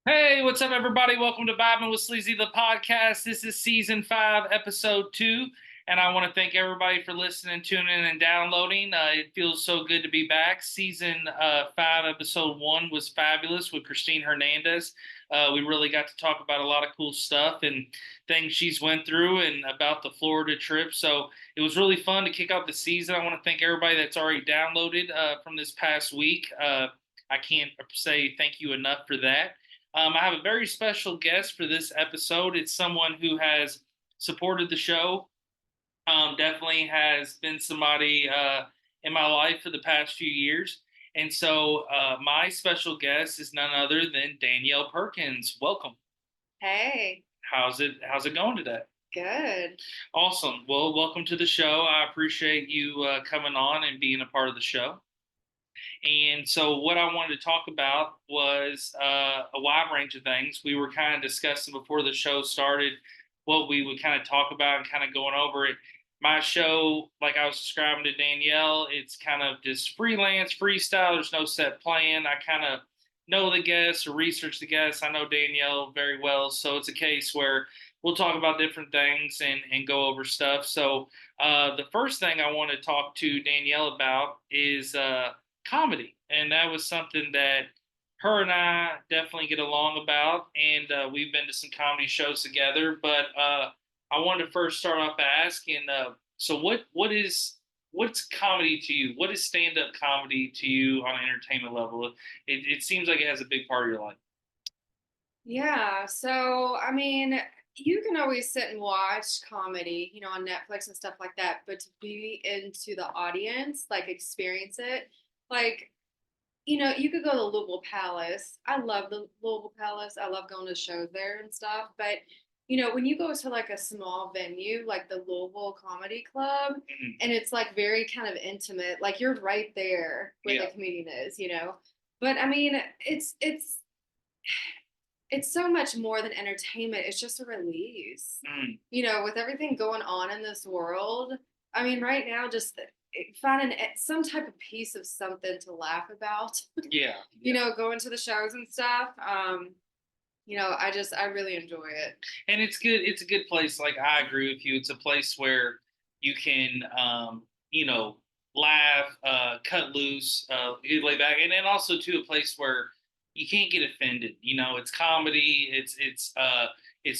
Hey, what's up, everybody? Welcome to Vibing with Sleazy, the podcast. This is season 5, episode 2, and I want to thank everybody for listening, tuning in, and downloading. It feels so good to be back. Season 5, episode 1 was fabulous with Christine Hernandez. We really got to talk about a lot of cool stuff and things she's went through and about the Florida trip. So it was really fun to kick off the season. I want to thank everybody that's already downloaded from this past week. I can't say thank you enough for that. I have a very special guest for this episode. It's someone who has supported the show, definitely has been somebody in my life for the past few years. And so my special guest is none other than Danielle Perkins. Welcome. Hey, How's it going today? good. Awesome. Well, welcome to the show. I appreciate you coming on and being a part of the show. And so, what I wanted to talk about was a wide range of things. We were kind of discussing before the show started what we would kind of talk about and kind of going over it. My show, like I was describing to Danielle, it's kind of just freelance, freestyle. There's no set plan. I kind of know the guests or research the guests. I know Danielle very well. So, it's a case where we'll talk about different things and go over stuff. So, the first thing I want to talk to Danielle about is comedy, and that was something that her and I definitely get along about, and we've been to some comedy shows together. But I wanted to first start off by asking, so what's comedy to you? What is stand up comedy to you on an entertainment level? It seems like it has a big part of your life. Yeah, you can always sit and watch comedy, on Netflix and stuff like that, but to be into the audience, like experience it, like, you could go to the Louisville Palace. I love the Louisville Palace. I love going to shows there and stuff, but when you go to like a small venue like the Louisville Comedy Club, Mhm. and it's like very kind of intimate, like you're right there where the Yeah. comedian is. But I mean, it's so much more than entertainment. It's just a release. Mm. With everything going on in this world, I mean, right now, just finding some type of piece of something to laugh about, Yeah. Yeah. going to the shows and stuff. I really enjoy it. And it's good. It's a good place. Like, I agree with you. It's a place where you can, you know, laugh, cut loose, you lay back, and then also to a place where you can't get offended. It's comedy. It's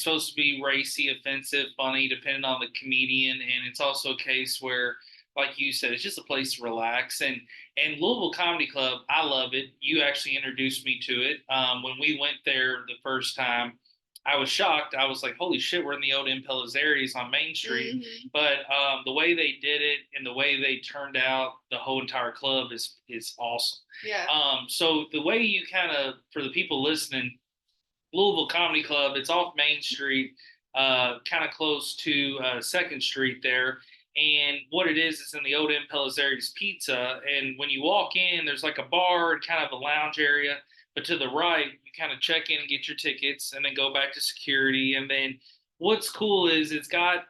supposed to be racy, offensive, funny, depending on the comedian, and it's also a case where, like you said, it's just a place to relax. And Louisville Comedy Club, I love it. You actually introduced me to it when we went there the first time. I was shocked. I was like, "Holy shit, we're in the old Impellizzeri's on Main Street." Mm-hmm. But the way they did it and the way they turned out the whole entire club is awesome. Yeah. So the way you kind of, for the people listening, Louisville Comedy Club, it's off Main Street, kind of close to Second Street there. And what it is in the old Impellizzeri's Pizza. And when you walk in, there's like a bar, kind of a lounge area. But to the right, you kind of check in and get your tickets, and then go back to security. And then what's cool is it's got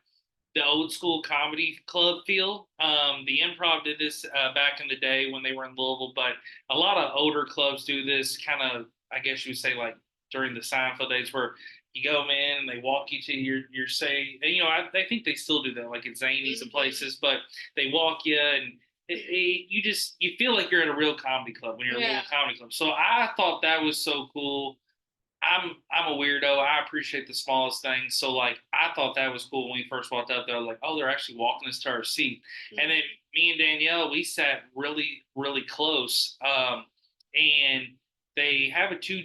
the old school comedy club feel. The Improv did this back in the day when they were in Louisville, but a lot of older clubs do this kind of, I guess you would say, like during the Seinfeld days, where you go in and they walk you to your say. And, I think they still do that, like at Zanies and Mm-hmm. places, but they walk you and you feel like you're at a real comedy club when you're at a Yeah. little comedy club. So I thought that was so cool. I'm a weirdo. I appreciate the smallest things. So like I thought that was cool when we first walked up there. I was like, oh, they're actually walking us to our seat. And then Mm-hmm. me and Danielle, we sat really, really close. And they have a two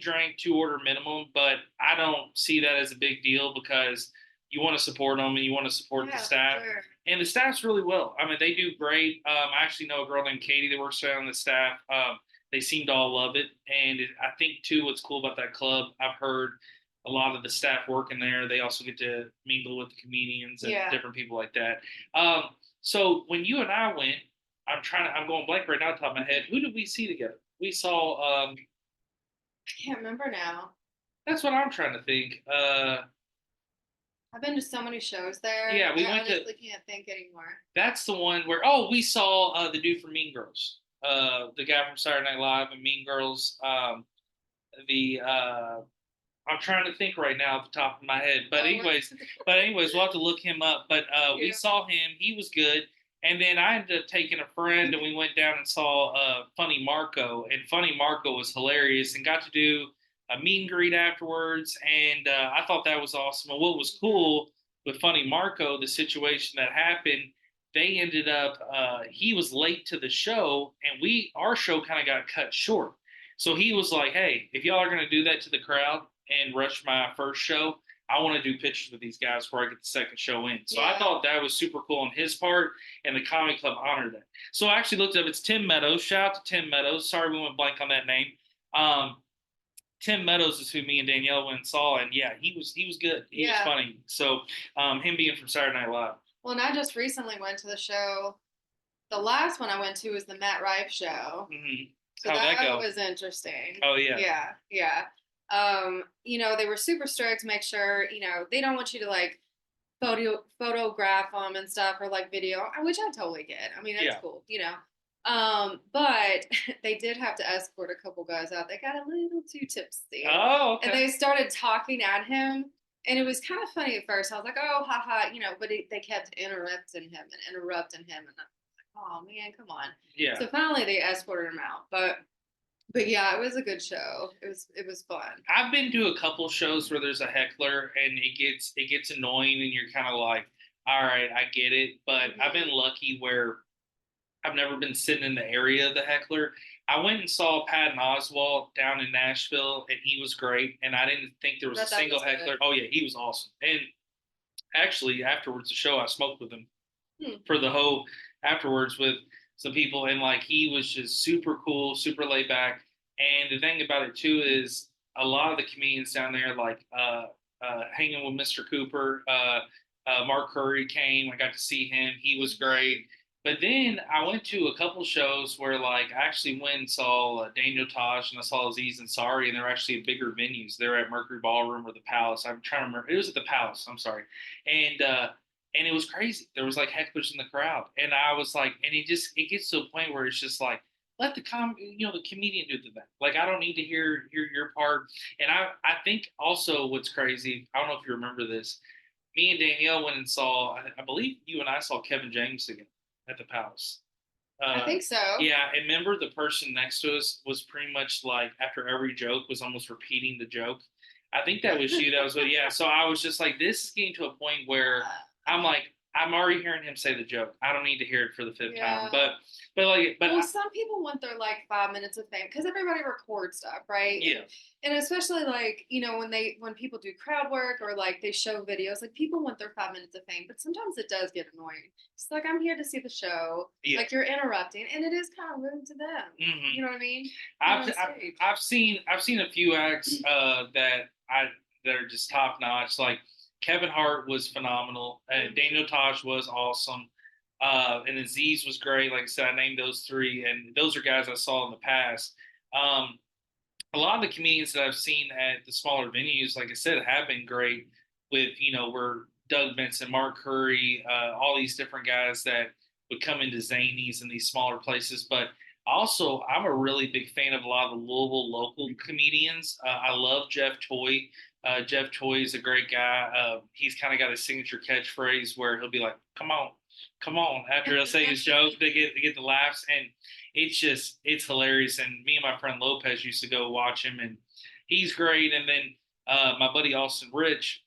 order minimum, but I don't see that as a big deal because you want to support them and you want to support the Yeah, for staff. sure. And the staff's really well. I mean, they do great. I actually know a girl named Katie that works there on the staff. They seem to all love it. And I think, too, what's cool about that club, I've heard a lot of the staff working there, they also get to mingle with the comedians and Yeah. different people like that. Um, so when you and I went, I'm going blank right now, top of my head. Who did we see together? We saw, I can't remember now. that's what I'm trying to think. I've been to so many shows there. Yeah, we I went to, honestly can't think anymore. that's the one where, oh, we saw the dude from Mean Girls, the guy from Saturday Night Live and Mean Girls, the I'm trying to think right now off the top of my head. But Oh, anyways, we'll have to look him up. But we yeah. saw him. He was good. And then I ended up taking a friend, and we went down and saw Funny Marco. And Funny Marco was hilarious, and got to do a meet and greet afterwards. And I thought that was awesome. And what was cool with Funny Marco, the situation that happened, they ended up he was late to the show, and our show kind of got cut short. So he was like, "Hey, if y'all are going to do that to the crowd and rush my first show, I want to do pictures with these guys before I get the second show in." So I thought that was super cool on his part, and the comedy club honored that. So I actually looked up. It's Tim Meadows. Shout out to Tim Meadows. Sorry we went blank on that name. Um, Tim Meadows is who me and Danielle went and saw, and yeah, he was good. He was funny. So him being from Saturday Night Live. Well, and I just recently went to the show. The last one I went to was the Matt Rife show. Mm-hmm. So How'd that go? was interesting. Oh yeah. Yeah, yeah. They were super strict to make sure, they don't want you to like photograph them and stuff or like video, which I totally get. I mean, that's cool. But they did have to escort a couple guys out. They got a little too tipsy. Oh, okay. And they started talking at him. And it was kind of funny at first. I was like, oh, haha, but they kept interrupting him. And I was like, oh man, come on. Yeah. So finally they escorted him out. But yeah, it was a good show. It was fun. I've been to a couple shows where there's a heckler and it gets annoying and you're kind of like, all right, I get it. But I've been lucky where I've never been sitting in the area of the heckler. I went and saw Patton Oswalt down in Nashville, and he was great. And I didn't think there was a single heckler. Oh yeah, he was awesome. And actually, afterwards the show, I smoked with him for the whole afterwards with some people, and like he was just super cool, super laid back. And the thing about it too is a lot of the comedians down there, like hanging with Mr. Cooper, Mark Curry came. I got to see him. He was great. But then I went to a couple shows where, like, I actually went and saw Daniel Tosh and I saw Aziz Ansari, and they're actually at bigger venues. They're at Mercury Ballroom or the Palace. I'm trying to remember. It was at the Palace. I'm sorry, and it was crazy. There was like hecklers in the crowd, and I was like, and it gets to a point where it's just like, let the the comedian do the thing. Like, I don't need to hear your part. And I think also what's crazy. I don't know if you remember this. Me and Danielle went and saw. I believe you and I saw Kevin James again at the Palace. I think so. Yeah, and remember the person next to us was pretty much like after every joke was almost repeating the joke. I think that was you. That was what. Yeah. So I was just like, this is getting to a point where I'm like, I'm already hearing him say the joke. I don't need to hear it for the fifth time. But well, some people want their like 5 minutes of fame because everybody records stuff, right? Yeah. And especially like, when people do crowd work or like they show videos, like people want their 5 minutes of fame, but sometimes it does get annoying. It's like, I'm here to see the show. Yeah. Like, you're interrupting, and it is kind of rude to them. Mm-hmm. You know what I mean? I've seen a few acts that are just top notch. Like Kevin Hart was phenomenal. Daniel Tosh was awesome. And Aziz was great. Like I said, I named those three, and those are guys I saw in the past. A lot of the comedians that I've seen at the smaller venues, like I said, have been great with, where Doug Benson, Mark Curry, all these different guys that would come into Zanies and these smaller places. But also, I'm a really big fan of a lot of the Louisville local comedians. I love Jeff Toy. Jeff Toy is a great guy. He's kind of got a signature catchphrase where he'll be like, come on, after he'll say his joke, they get the laughs. And it's hilarious. And me and my friend Lopez used to go watch him, and he's great. And then my buddy Austin Rich,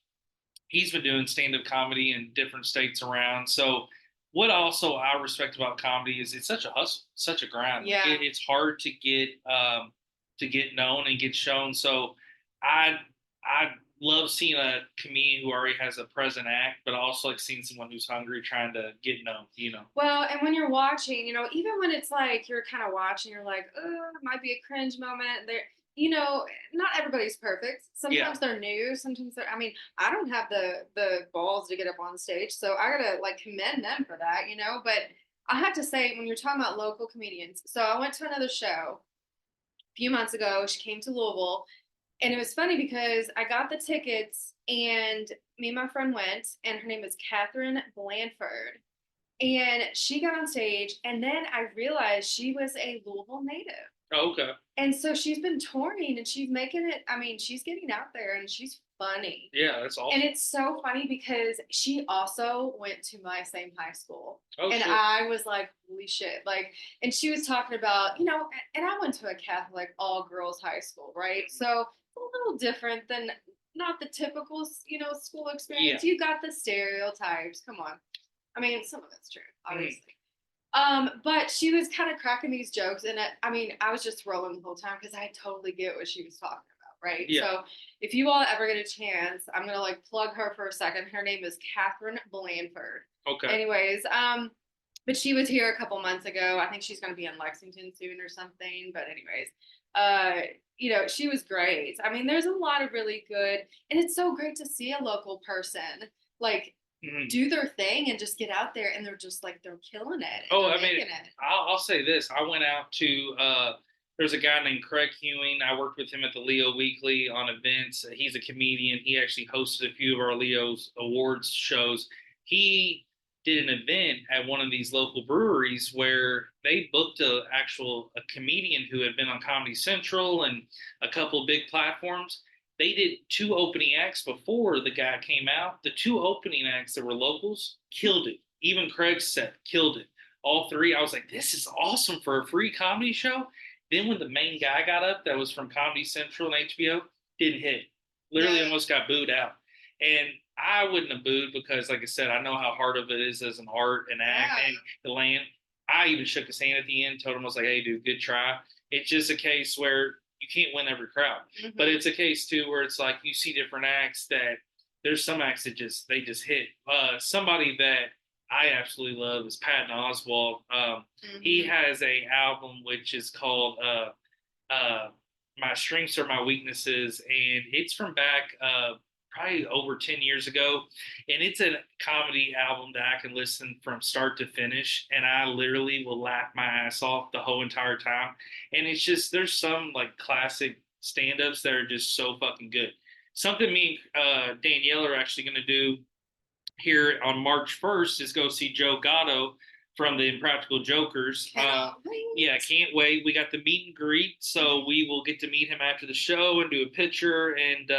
he's been doing stand-up comedy in different states around. So what also I respect about comedy is it's such a hustle, such a grind. Yeah. It's hard to get known and get shown. So I love seeing a comedian who already has a present act, but I also like seeing someone who's hungry trying to get known. Well, and when you're watching, even when it's like you're kind of watching, you're like, oh, it might be a cringe moment. Not everybody's perfect. Sometimes they're new. Sometimes I don't have the balls to get up on stage, so I gotta like commend them for that, But I have to say, when you're talking about local comedians, so I went to another show a few months ago. She came to Louisville. And it was funny because I got the tickets, and me and my friend went, and her name is Catherine Blanford. And she got on stage, and then I realized she was a Louisville native. Oh, okay. And so she's been touring and she's making it. I mean, she's getting out there and she's funny. Yeah, that's And awesome. it's so funny because she also went to my same high school. Oh And shit. I was like, holy shit. Like, and she was talking about, and I went to a Catholic all girls high school, right? Mhm. So it's a little different than not the typical, school Yeah. experience. You got the stereotypes. Come on. I mean, some of it's true, Mhm. obviously. But she was kind of cracking these jokes, and I mean, I was just rolling the whole time because I totally get what she was talking about, right? Yeah. So, if you all ever get a chance, I'm gonna like plug her for a second. Her name is Catherine Blanford. Okay. Anyways, but she was here a couple months ago. I think she's gonna be in Lexington soon or something. But anyways, she was great. I mean, there's a lot of really good, and it's so great to see a local person like Mhm. do their thing and just get out there and they're just like they're killing it and Oh, they're I mean, making it. I'll say this. I went out to there's a guy named Craig Hewing. I worked with him at the Leo Weekly on events. He's a comedian. He actually hosted a few of our Leo's awards shows. He did an event at one of these local breweries where they booked a comedian who had been on Comedy Central and a couple of big platforms. They did two opening acts before the guy came out. The two opening acts that were locals killed it. Even Craig's set killed it. All three, I was like, this is awesome for a free comedy show. Then when the main guy got up, that was from Comedy Central and HBO, didn't hit. Literally Yeah. almost got booed out. And I wouldn't have booed because, like I said, I know how hard of it is as an art and act Yeah. and the land. I even shook his hand at the end, told him I was like, "Hey, dude, good try." It's just a case where you can't win every crowd, but Mm-hmm. it's a case too where it's like you see different acts that there's some acts that just hit. Somebody that I absolutely love is Patton Oswalt. He Mm-hmm. has a album which is called "My Strengths Are My Weaknesses," and it's from back probably over 10 years ago, and it's a comedy album that I can listen from start to finish, and I literally will laugh my ass off the whole entire time. And it's just there's some like classic stand-ups that are just so fucking good. Something me and Danielle are actually going to do here on March 1st is go see Joe Gatto from the Impractical Jokers. Cannot Yeah, wait. can't wait. We got the meet and greet, so we will get to meet him after the show and do a picture. And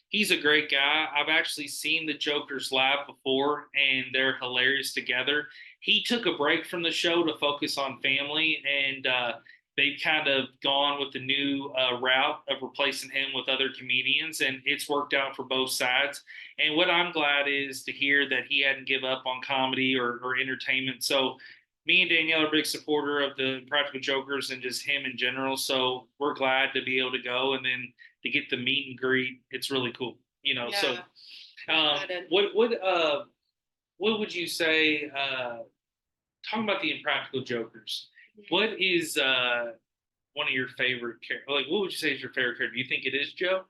he's a great guy. I've actually seen the Jokers live before, and they're hilarious together. He took a break from the show to focus on family, and they've kind of gone with the new route of replacing him with other comedians, and it's worked out for both sides. And what I'm glad is to hear that he hadn't give up on comedy or entertainment. So me and Danielle are a big supporter of the Practical Jokers and just him in general. So we're glad to be able to go and then to get the meet and greet. It's really cool, you know. So Yeah, I'm excited. what would you say? Talking about the Impractical Jokers, Mhm. what is one of your favorite characters? Like, what would you say is your favorite character? Do you think it is Joe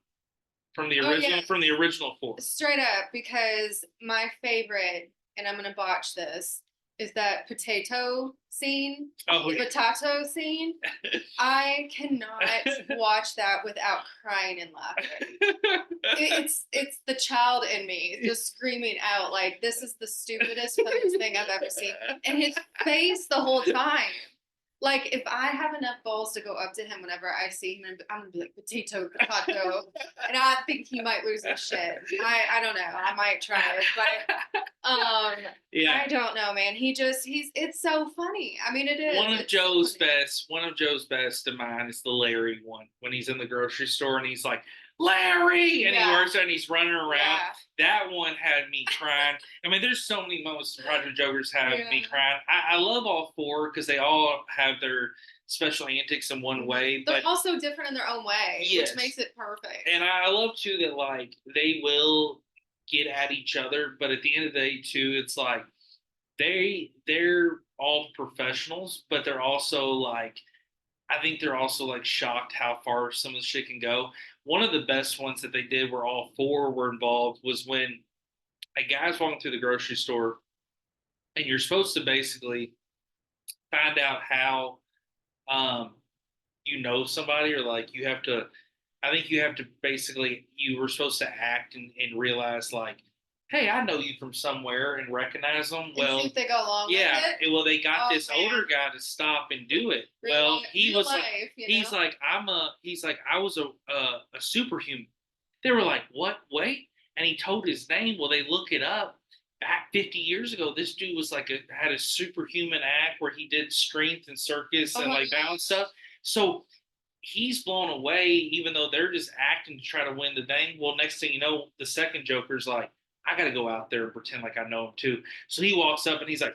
Oh yeah, from the original four? straight up, because my favorite, and I'm gonna botch this, is that potato scene, Oh the potato scene. I cannot watch that without crying and laughing. It's the child in me just screaming out like this is the stupidest, funniest thing I've ever seen. And his face the whole time. Like if I have enough balls to go up to him whenever I see him, I'm gonna be like potato, potato, and I think he might lose his shit. I don't know. I might try it, but Yeah. I don't know, man. He's it's so funny. I mean, it is. It's so funny. One of Joe's best of mine is the Larry one when he's in the grocery store and he's like, Larry, and he Yeah, works there and he's running around. yeah, That one had me crying. I mean, there's so many moments Roger Jokers have yeah. me crying. I love all four because they all have their special antics in one Mhm. way, They're but also different in their own way, which yes, makes it perfect. and I love too that like they will get at each other, but at the end of the day too, it's like they're all professionals, but they're also like I think they're also like shocked how far some of the shit can go. One of the best ones that they did where all four were involved was when a guy's walking through the grocery store and you're supposed to basically find out how um you know somebody or like you have to I think you have to basically you were supposed to act and realize like hey, I know you from somewhere and recognize them. And see Well, if they go along with yeah, it. well, they got Oh this man, older guy to stop and do it. real Well, he real was like, life, you he's know. like, he's like, I was a superhuman. They were like, what? Wait. And he told his name. Well, they look it up. Back 50 years ago, this dude was like had a superhuman act where he did strength and circus Oh and my like balance stuff. So he's blown away, even though they're just acting to try to win the thing. Well, next thing you know, the second Joker's like, I got to go out there and pretend like I know him too. So he walks up and he's like,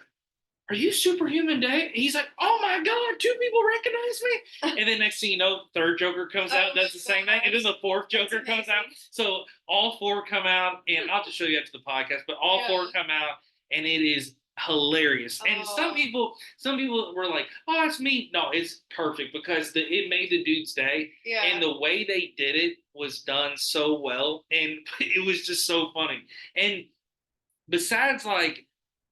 are you Superhuman Dave? He's like, oh my God, two people recognize me. And then next thing you know, third Joker comes out, Oh my does the same thing. And then the fourth that's Joker comes out. amazing. So all four come out, and I'll just show you after the podcast, but all Yeah. four come out, and it is hilarious. And Oh some people were like, oh, it's me. No, it's perfect because it made the dude's day. yeah. And the way they did it was done so well. And it was just so funny. And besides like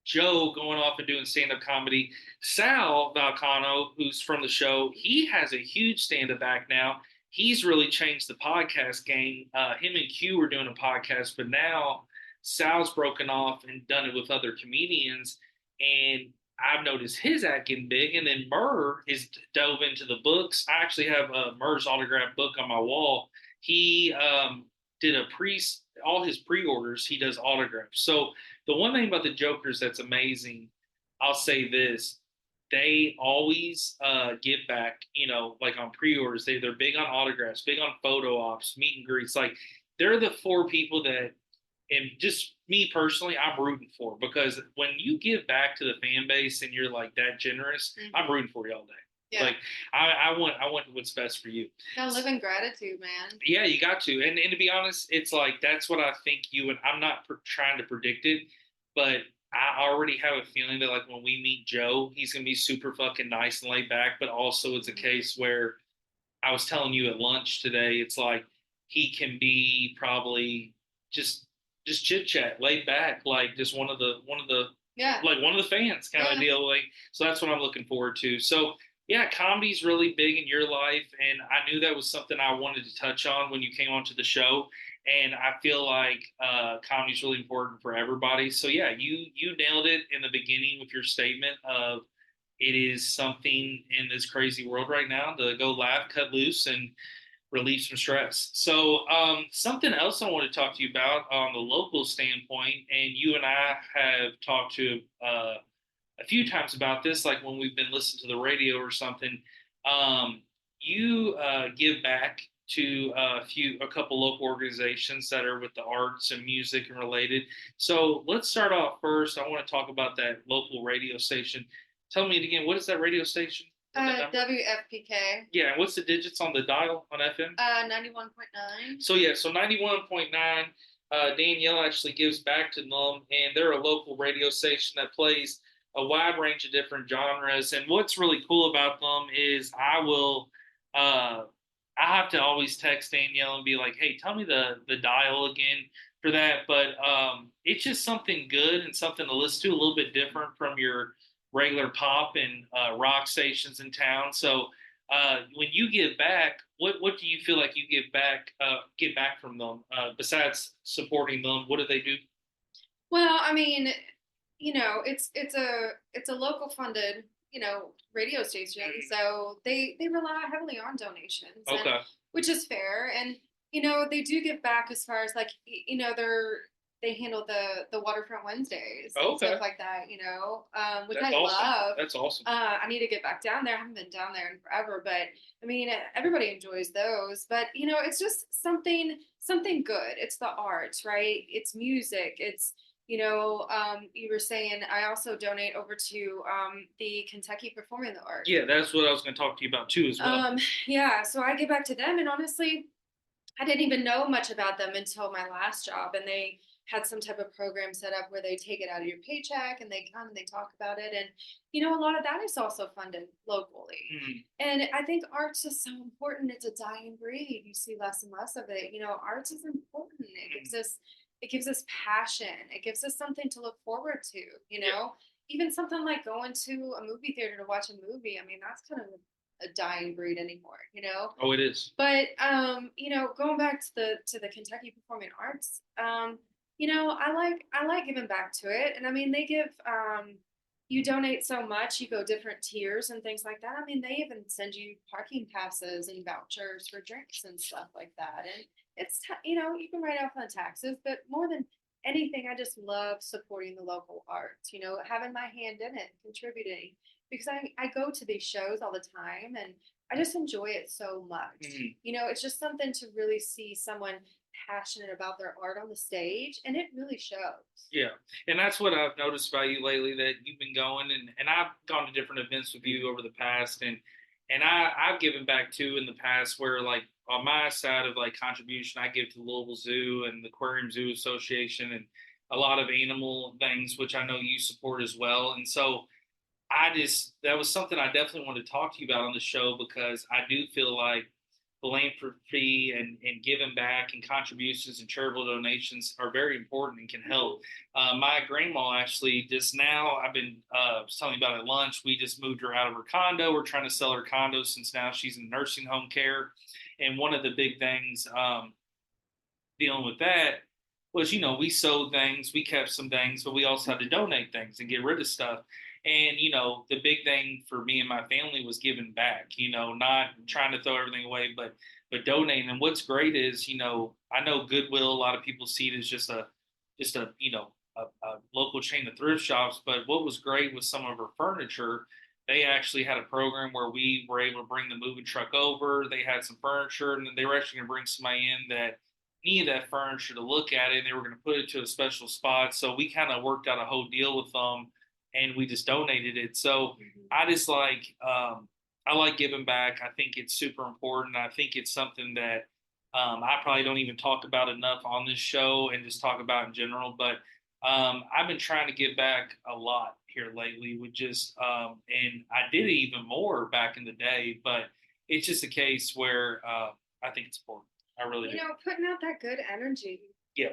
Joe going off and doing stand up comedy, Sal Valcano, who's from the show, he has a huge stand up act now. He's really changed the podcast game. Him and Q were doing a podcast, but now Sal's broken off and done it with other comedians. And I've noticed his act getting big. And then Murr is dove into the books. I actually have Murr's autographed book on my wall. He did all his pre-orders. He does autographs. So the one thing about the Jokers that's amazing, I'll say this: they always give back. Like on pre-orders, they're big on autographs, big on photo ops, meet and greets. Like they're the four people that, and just me personally, I'm rooting for because when you give back to the fan base and you're like that generous, I'm rooting for you all day. Yeah. Like I want what's best for you. Gotta live in gratitude, man. Yeah, you got to. And to be honest, it's like that's what I think you and I'm not trying to predict it, but I already have a feeling that like when we meet Joe, he's gonna be super fucking nice and laid back. But also, it's a case where I was telling you at lunch today, it's like he can be probably just just chit chat, laid back, like just one of the Yeah. like one of the fans kind of deal. Like so, that's what I'm looking forward to. So yeah, comedy's really big in your life, and I knew that was something I wanted to touch on when you came onto the show. And I feel like comedy's really important for everybody. So yeah, you nailed it in the beginning with your statement of it is something in this crazy world right now to go laugh, cut loose, and relieve some stress. So, something else I want to talk to you about on the local standpoint, and you and I have talked to a few times about this, like when we've been listening to the radio or something. You give back to a couple local organizations that are with the arts and music and related. So let's start off first. I want to talk about that local radio station. Tell me it again. What is that radio station? WFPK. Yeah, what's the digits on the dial on FM? 91.9. So yeah, so 91.9. Danielle actually gives back to them, and they're a local radio station that plays a wide range of different genres. And what's really cool about them is uh, I have to always text Danielle and be like, "Hey, tell me the dial again for that." But it's just something good and something to listen to, a little bit different from your regular pop and rock stations in town. So when you give back, what do you feel like you get back from them besides supporting them? What do they do? Well, I mean, it's a local funded, radio station, so they rely heavily on donations, and Okay. which is fair, and they do give back as far as like they handle the waterfront Wednesdays and Okay. stuff like that, which That's I awesome. love. That's awesome. I need to get back down there. I haven't been down there in forever, but I mean, everybody enjoys those. But it's just something good. It's the arts, right? It's music. It's you were saying I also donate over to the Kentucky Performing Arts. Yeah, that's what I was going to talk to you about too as well. Yeah, so I give back to them, and honestly, I didn't even know much about them until my last job, and they had some type of program set up where they take it out of your paycheck and they come and they talk about it, and a lot of that is also funded locally. And I think arts is so important. It's a dying breed. You see less and less of it. Arts is important. It gives us passion. It gives us something to look forward to. Even something like going to a movie theater to watch a movie. I mean, that's kind of a dying breed anymore. Oh, it is. But going back to the Kentucky Performing Arts, I like giving back to it. And I mean they give you donate so much, you go different tiers and things like that. I mean, they even send you parking passes and vouchers for drinks and stuff like that. And you can write off on taxes, but more than anything, I just love supporting the local arts, having my hand in it, contributing because I go to these shows all the time and I just enjoy it so much. Mhm. It's just something to really see someone passionate about their art on the stage, and it really shows. Yeah, and that's what I've noticed about you lately, that you've been going, and I've gone to different events with you over the past, and I've given back too in the past, where like on my side of like contribution, I give to the Louisville Zoo and the Aquarium Zoo Association and a lot of animal things, which I know you support as well. And so that was something I definitely wanted to talk to you about on the show, because I do feel like philanthropy and giving back and contributions and charitable donations are very important and can help. My grandma actually just now, I've been telling you about at lunch, we just moved her out of her condo. We're trying to sell her condo since now she's in nursing home care. And one of the big things dealing with that was, we sold things, we kept some things, but we also had to donate things and get rid of stuff. And, the big thing for me and my family was giving back, not trying to throw everything away, but donating. And what's great is, I know Goodwill, a lot of people see it as just a, a local chain of thrift shops. But what was great with some of her furniture, they actually had a program where we were able to bring the moving truck over. They had some furniture, and then they were actually going to bring somebody in that needed that furniture to look at it, and they were going to put it to a special spot. So we kind of worked out a whole deal with them, and we just donated it. So Mhm. I just I like giving back. I think it's super important. I think it's something that I probably don't even talk about enough on this show and just talk about in general. But I've been trying to give back a lot here lately with and I did it even more back in the day, but it's just a case where I think it's important. I really do. Putting out that good energy. Yeah.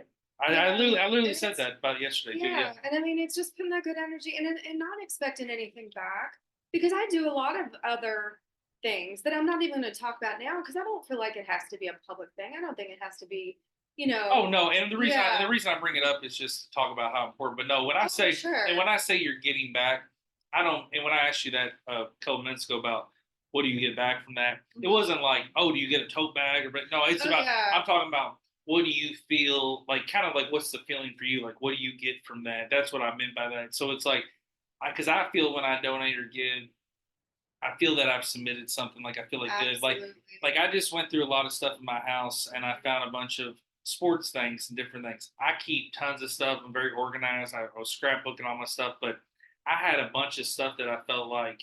You know, I literally and said it's that about yesterday too. Yeah. Yeah, and I mean it's just putting that good energy and not expecting anything back because I do a lot of other things that I'm not even going to talk about now because I don't feel like it has to be a public thing. I don't think it has to be, Oh no, and the yeah, reason I bring it up is just to talk about how important. But no, oh for sure. when I say you're getting back, I don't. And when I asked you that a couple minutes ago about what do you get back from that, it Mhm. wasn't like, oh, do you get a tote bag, or no, it's Oh about, yeah, I'm talking about what do you feel like, kind of like what's the feeling for you, like what do you get from that? That's what I meant by that. So it's like, because I feel when I donate or give, I feel that I've submitted something, like I feel like good. absolutely. Like I just went through a lot of stuff in my house, and I found a bunch of sports things and different things. I keep tons of stuff. I'm very organized. I was scrapbooking all my stuff, but I had a bunch of stuff that I felt like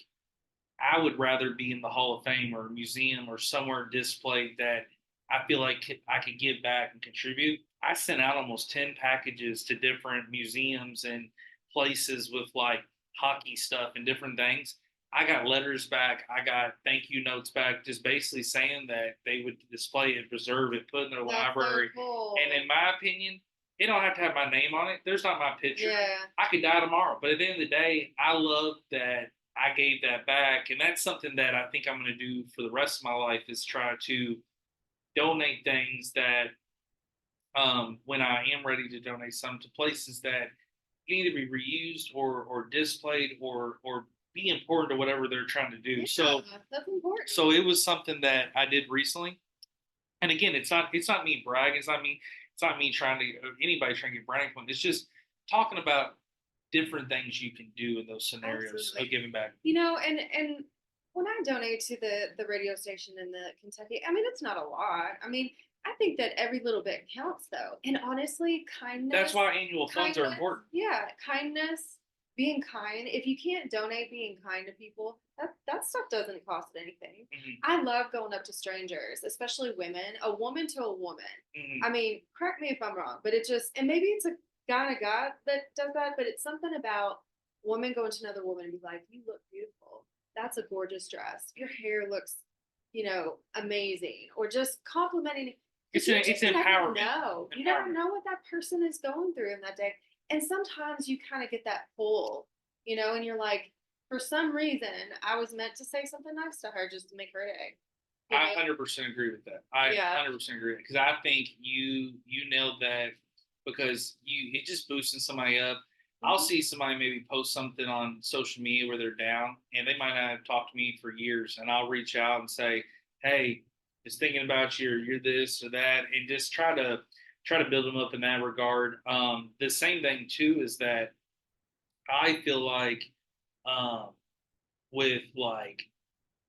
I would rather be in the Hall of Fame or a museum or somewhere displayed that I feel like I could give back and contribute. I sent out almost 10 packages to different museums and places with like hockey stuff and different things. I got letters back. I got thank you notes back, just basically saying that they would display it, preserve it, put it in their That's so library. And cool. in my opinion, it don't have to have my name on it. There's not my picture. Yeah, I could die tomorrow. But at the end of the day, I love that I gave that back. And that's something that I think I'm going to do for the rest of my life, is try to donate things that, when I am ready to donate some, to places that need to be reused or displayed or be important to whatever they're trying to do. yeah, that's important. So it was something that I did recently. And again, it's not me bragging. It's not me trying to, anybody trying to get bragging point. It's just talking about different things you can do in those scenarios Absolutely. of giving back. And when I donate to the radio station in the Kentucky, I mean it's not a lot. I mean, I think that every little bit counts though. And honestly, That's why annual funds are kindness, important. yeah, kindness, being kind. If you can't donate being kind to people, that stuff doesn't cost anything. Mm-hmm. I love going up to strangers, especially women, a woman to a woman. I Mm-hmm. mean, correct me if I'm wrong, but it just and maybe it's a guy and a guy that does that, but it's something about woman going to another woman and be like, "You look beautiful. That's a gorgeous dress. Your hair looks, amazing." Or just complimenting because you It's just never empowerment. know. You never Empowerment. know what that person is going through in that day. And sometimes you kind of get that pull, and you're like, for some reason, I was meant to say something nice to her just to make her day. You I know? 100% agree with that. I Yeah. 100% agree, because I think you nailed that because it just boosting somebody up. I'll see somebody maybe post something on social media where they're down and they might not have talked to me for years, and I'll reach out and say, "Hey, just thinking about you, or you're this or that," and just try to build them up in that regard. The same thing too is that I feel like um, with like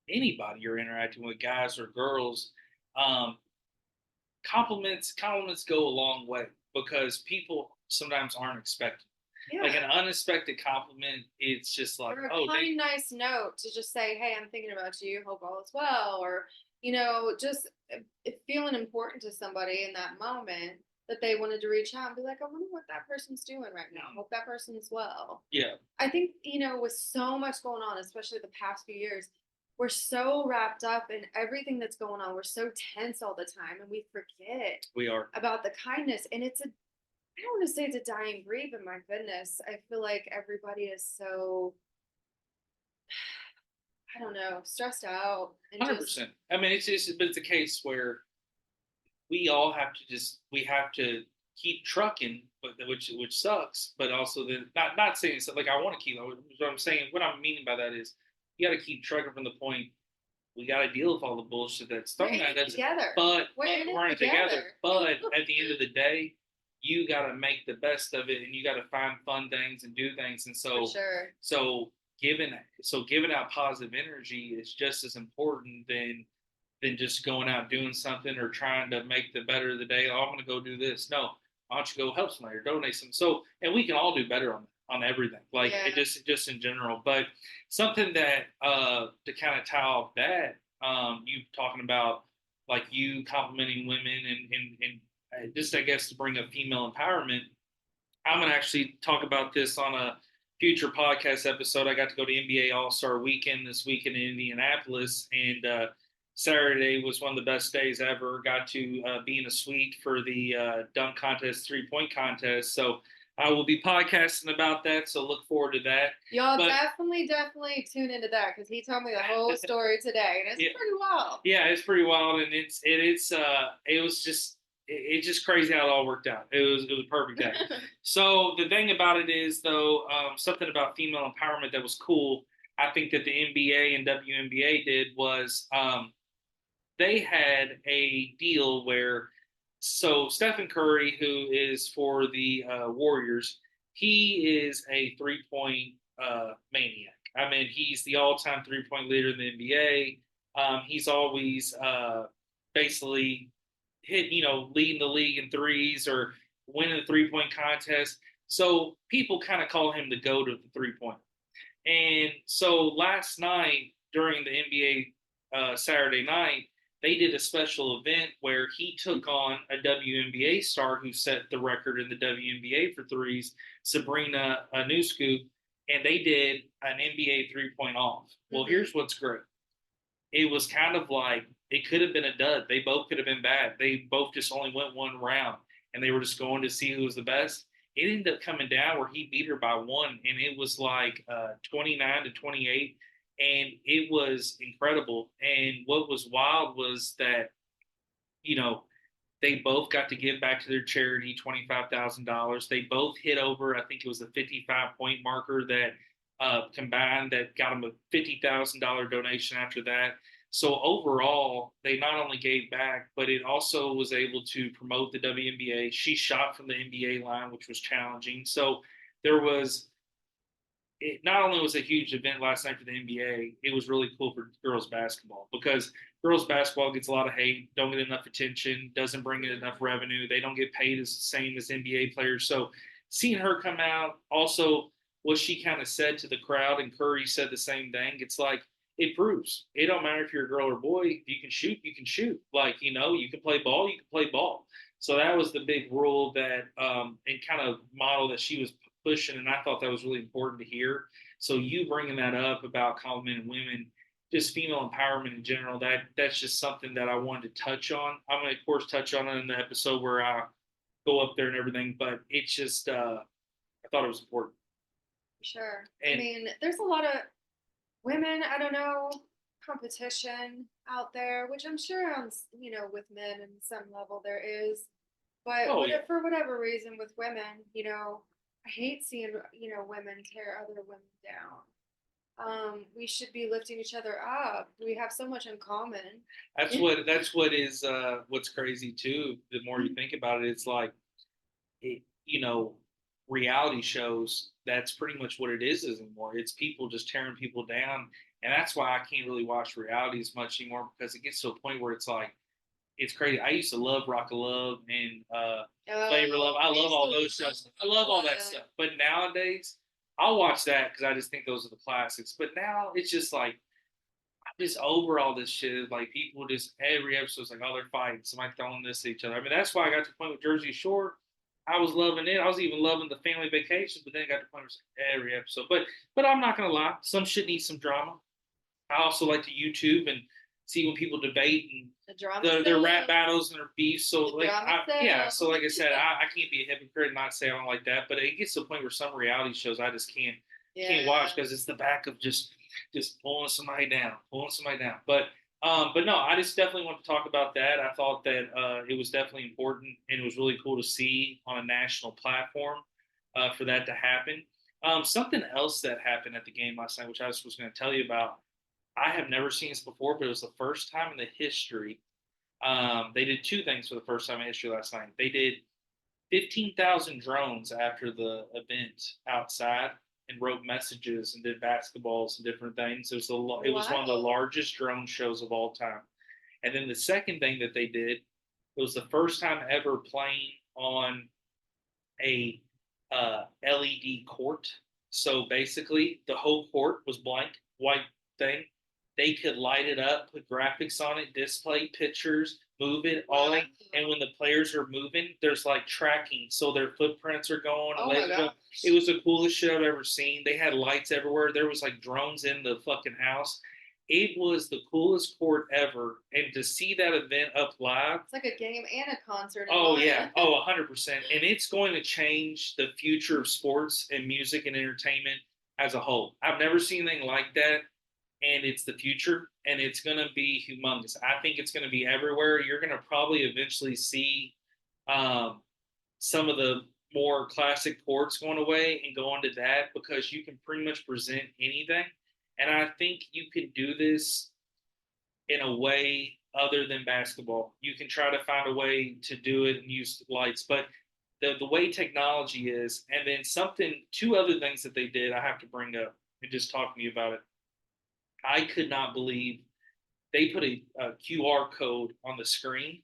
anybody you're interacting with, guys or girls, um, compliments go a long way because people sometimes aren't expecting. Like an Yeah. unexpected compliment, it's just like, Or a oh, they, kind, nice note to just say, "Hey, I'm thinking about you. Hope all is well." Or, just feeling important to somebody in that moment that they wanted to reach out and be like, "I wonder what that person's doing right now. Hope that person's well." yeah, I think, with so much going on, especially the past few years, we're so wrapped up in everything that's going on. We're so tense all the time and we forget we are. about the kindness. And I don't want to say it's a dying breed, but my goodness, I feel like everybody is so, I don't know, stressed out and just, 100%. I mean, but it's a case where we all have to we have to keep trucking, but which sucks. But also, then not saying so, like I want to keep. What I'm saying, what I'm meaning by that is, you got to keep trucking from the point we got to deal with all the bullshit that's we're thrown in at it us. together. But We're in it we're in it together. together. But at the end of the day, you got to make the best of it, and you got to find fun things and do things. And For sure. so giving giving out positive energy is just as important than just going out doing something or trying to make the better of the day. Oh, I'm going to go do this. No, why don't you go help somebody or donate something? So, and we can all do better on everything, like Yeah. it just in general. But something that to kind of tie off that, you talking about like you complimenting women and just I guess to bring up female empowerment. I'm going to actually talk about this on a future podcast episode. I got to go to NBA All Star Weekend this weekend in Indianapolis, and Saturday was one of the best days ever. Got to be in a suite for the dunk contest, 3-point contest. So I will be podcasting about that. So look forward to that. Y'all But definitely tune into that because he told me the whole story today, and it's yeah, pretty wild. yeah, it's pretty wild, and it was just it's just crazy how it all worked out. It was a perfect day. So the thing about it is though, something about female empowerment that was cool. I think that the NBA and WNBA did was they had a deal where so Stephen Curry, who is for the Warriors, he is a 3-point maniac. I mean, he's the all-time 3-point leader in the NBA. He's always basically leading the league in threes or winning the 3-point contest. So people kind of call him the GOAT of the 3-point. And so last night during the NBA Saturday night, they did a special event where he took on a WNBA star who set the record in the WNBA for threes, Sabrina Newscoop, and they did an NBA 3-point off. Well, here's what's great. It was kind of like it could have been a dud. They both could have been bad. They both just only went one round and they were just going to see who was the best. It ended up coming down where he beat her by one, and it was like 29-28, and it was incredible. And what was wild was that you know they both got to give back to their charity $25,000. They both hit over, I think it was the 55-point marker that combined that got them a $50,000 donation after that. So overall, they not only gave back, but it also was able to promote the WNBA. She shot from the NBA line, which was challenging. So there was it not only was a huge event last night for the NBA, it was really cool for girls basketball because girls basketball gets a lot of hate, don't get enough attention, doesn't bring in enough revenue. They don't get paid as the same as NBA players. So seeing her come out, also what she kind of said to the crowd, and Curry said the same thing. It's like it proves it don't matter if you're a girl or boy. If you can shoot, you can shoot. Like you can play ball, you can play ball. So that was the big rule that and kind of model that she was pushing, and I thought that was really important to hear. So you bringing that up about complimenting women, just female empowerment in general, that's just something that I wanted to touch on. I'm going to, of course, touch on it in the episode where I go up there and everything, but it's just I thought it was important. Sure. I And mean, there's a lot of women, I don't know, competition out there, which I'm sure with men in some level there is. But Oh yeah, for whatever reason, with women, I hate seeing women tear other women down. We should be lifting each other up. We have so much in common. that's what is what's crazy too. The more you think about it, it's like it, reality shows. That's pretty much what it is anymore. It's people just tearing people down, and that's why I can't really watch reality as much anymore because it gets to a point where it's like it's crazy. I used to love Rock of Love and Flavor Love. I I love used all to those shows. I love all that love stuff. But nowadays, I'll watch that because I just think those are the classics. But now it's just like I'm just over all this shit. Like people just every episode's like, oh, they're fighting. Somebody throwing this at each other. I mean, that's why I got to the point with Jersey Shore. I was loving it. I was even loving the family vacation, but then I got to the point where it's like every episode. But I'm not gonna lie, some shit needs some drama. I also like to YouTube and see when people debate and the drama their rap sells. battles and their beef. So The like drama yeah, so sells. like I said, I can't be a hypocrite and not say I don't like that, but it gets to a point where some reality shows I just can't watch Yeah. because it's the back of just pulling somebody down. But no, I just definitely want to talk about that. I thought that it was definitely important and it was really cool to see on a national platform for that to happen. Something else that happened at the game last night, which I was going to tell you about, I have never seen this before, but it was the first time in the history. They did two things for the first time in history last night. They did 15,000 drones after the event outside and wrote messages and did basketballs and different things. It was one of the Wow. largest drone shows of all time. And then the second thing that they did, it was the first time ever playing on a LED court. So basically, the whole court was blank, white thing. They could light it up, put graphics on it, display pictures, move it, all Wow. that. And when the players are moving, there's like tracking, so their footprints are going. And Oh my it gosh. was the coolest shit I've ever seen. They had lights everywhere. There was like drones in the fucking house. It was the coolest court ever, and to see that event up live. It's like a game and a concert in Oh yeah. one. Oh, 100%. And it's going to change the future of sports and music and entertainment as a whole. I've never seen anything like that, and it's the future, and it's going to be humongous. I think it's going to be everywhere. You're going to probably eventually see um, some of the more classic ports going away and go into that because you can pretty much present anything. And I think you can do this in a way other than basketball. You can try to find a way to do it and use lights, but the way technology is, and then two other things that they did, I have to bring up and just talk to you about it. I could not believe they put a QR code on the screen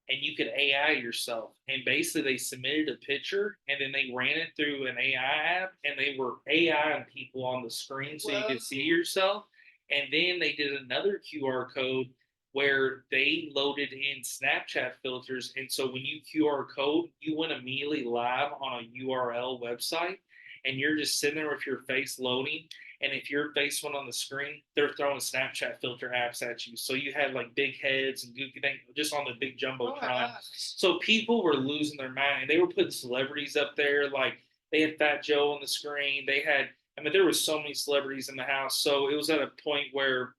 and you could AI yourself. And basically, they submitted a picture and then they ran it through an AI app and they were AI people on the screen so you Whoa. could see yourself. And then they did another QR code where they loaded in Snapchat filters. And so when you QR code, you went immediately live on a URL website and you're just sitting there with your face loading. And if your face went on the screen, they're throwing Snapchat filter apps at you. So you had like big heads and goofy things just on the big Oh my jumbotron. gosh. So people were losing their mind. And they were putting celebrities up there. Like they had Fat Joe on the screen. I mean, there was so many celebrities in the house. So it was at a point where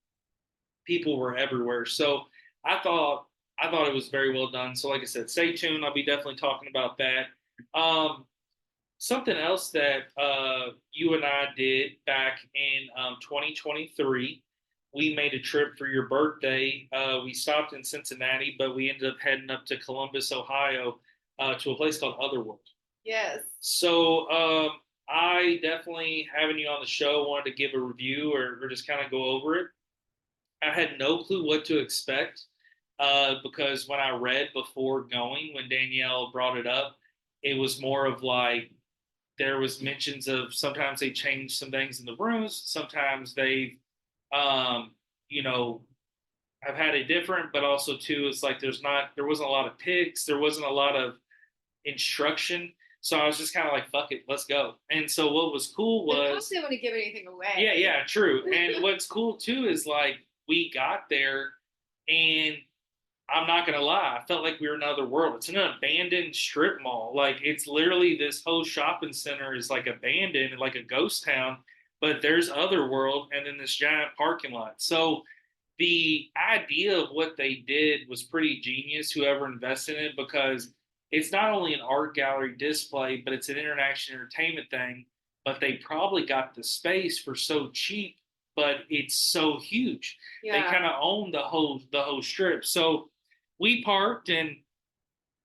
people were everywhere. So I thought I thought it was very well done. So like I said, stay tuned. I'll be definitely talking about that. Um, Something else that you and I did back in 2023, we made a trip for your birthday. We stopped in Cincinnati, but we ended up heading up to Columbus, Ohio, to a place called Otherworld. Yes. So I definitely, having you on the show, wanted to give a review or just kind of go over it. I had no clue what to expect because when I read before going, when Danielle brought it up, it was more of like there was mentions of sometimes they change some things in the rooms, sometimes they, um, you know, have had it different, but also too, it's like there wasn't a lot of picks, there wasn't a lot of instruction. So I was just kind of like, fuck it, let's go. And so what was cool The cops was, didn't want to give anything yeah, away. yeah, true. And what's cool too is like we got there and I'm not gonna lie, I felt like we were in another world. It's an abandoned strip mall. Like it's literally this whole shopping center is like abandoned, like a ghost town. But there's other world, and then this giant parking lot. So the idea of what they did was pretty genius. Whoever invested in it, because it's not only an art gallery display, but it's an interaction entertainment thing. But they probably got the space for so cheap, but it's so huge. They Yeah. kind of own the whole strip. So we parked and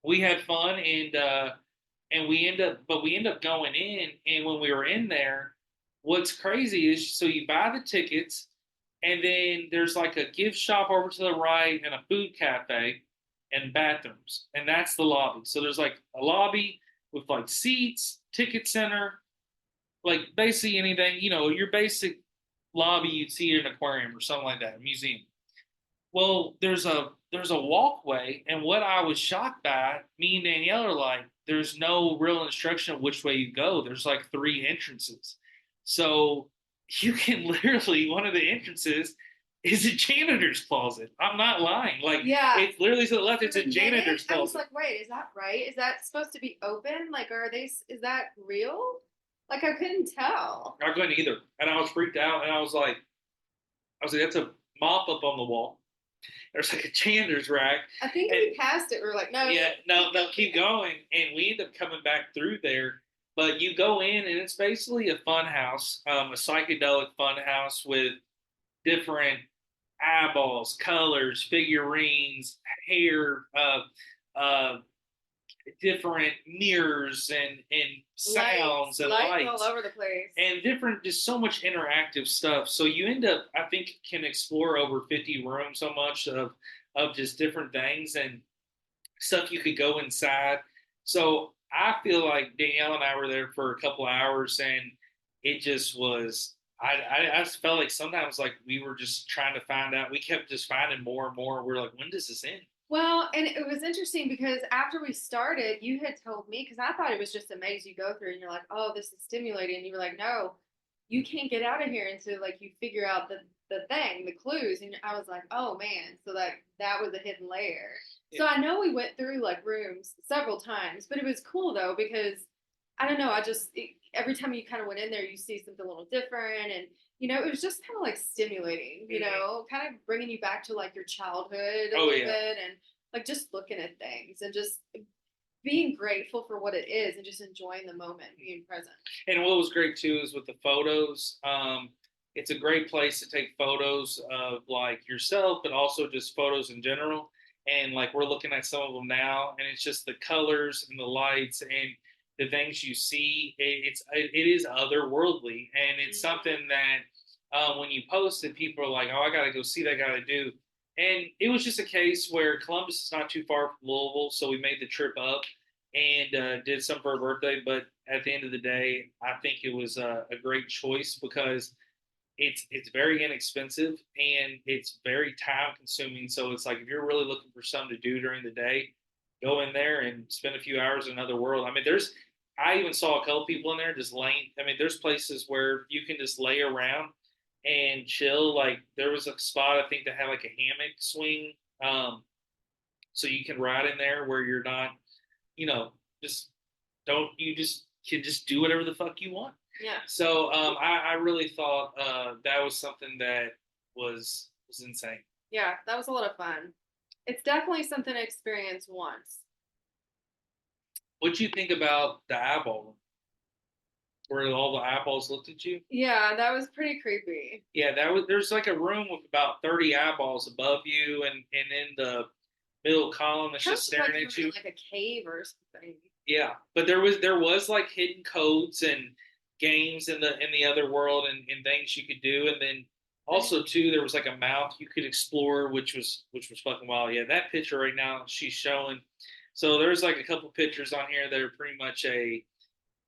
we had fun, and we end up going in, and when we were in there, what's crazy is, so you buy the tickets, and then there's like a gift shop over to the right and a food cafe and bathrooms, and that's the lobby. So there's like a lobby with like seats, ticket center, like basically anything, your basic lobby you'd see in an aquarium or something like that, a museum. Well, there's a walkway, and what I was shocked by, me and Danielle are like, there's no real instruction of which way you go. There's like three entrances, so you can literally, one of the entrances is a janitor's closet. I'm not lying. Like, Yeah. it's literally to the left. For It's a a minute, janitor's I was closet. like, wait, is that right? Is that supposed to be open? Like, is that real? Like, I couldn't tell. I couldn't either, and I was freaked out, and I was like, that's a mop up on the wall. There's like a janitor's rack. I think And we passed it. We were like, no. yeah, no, no, keep going. And we end up coming back through there. But you go in, and it's basically a fun house, a psychedelic fun house with different eyeballs, colors, figurines, hair, uh, different mirrors, and sounds and Lights all lights, over the place. and different, just so much interactive stuff. So you end up, I think, can explore over 50 rooms, so much of just different things and stuff you could go inside. So I feel like Danielle and I were there for a couple of hours, and it just was. I just felt like sometimes, like, we were just trying to find out. We kept just finding more and more. We're like, when does this end? Well, and it was interesting because after we started, you had told me, because I thought it was just a maze you go through, and you're like, oh, this is stimulating. And you were like, no, you can't get out of here until like you figure out the clues. And I was like, oh man, so that was a hidden layer. So Yeah. I know we went through like rooms several times, but it was cool though because I don't know, every time you kind of went in there, you see something a little different, and it was just kind of like stimulating, kind of bringing you back to like your childhood a Oh little yeah. bit, and like just looking at things and just being grateful for what it is and just enjoying the moment, being present. And what was great too is with the photos. It's a great place to take photos of like yourself, but also just photos in general. And like, we're looking at some of them now, and it's just the colors and the lights and the things you see. It is otherworldly, and it's something that, when you post it, people are like, "Oh, I got to go see that. Got to do." And it was just a case where Columbus is not too far from Louisville, so we made the trip up and did some for her birthday. But at the end of the day, I think it was a great choice because it's very inexpensive and it's very time consuming. So it's like, if you're really looking for something to do during the day, go in there and spend a few hours in another world. I mean, I even saw a couple people in there just laying. I mean, there's places where you can just lay around and chill. Like, there was a spot, I think, that had like a hammock swing. So you can ride in there where you're not, you know, just don't, you just can just do whatever the fuck you want. Yeah. So I really thought that was something that was insane. Yeah, that was a lot of fun. It's definitely something to experience once. What do you think about the eyeball, where all the eyeballs looked at you? Yeah, that was pretty creepy. Yeah, there's like a room with about 30 eyeballs above you, and in the middle column that's just staring like at you. like a cave or something. Yeah, but there was like hidden codes and games in the other world, and things you could do, and then also too, there was like a mouth you could explore, which was fucking wild. Yeah, that picture right now she's showing. So there's like a couple pictures on here that are pretty much a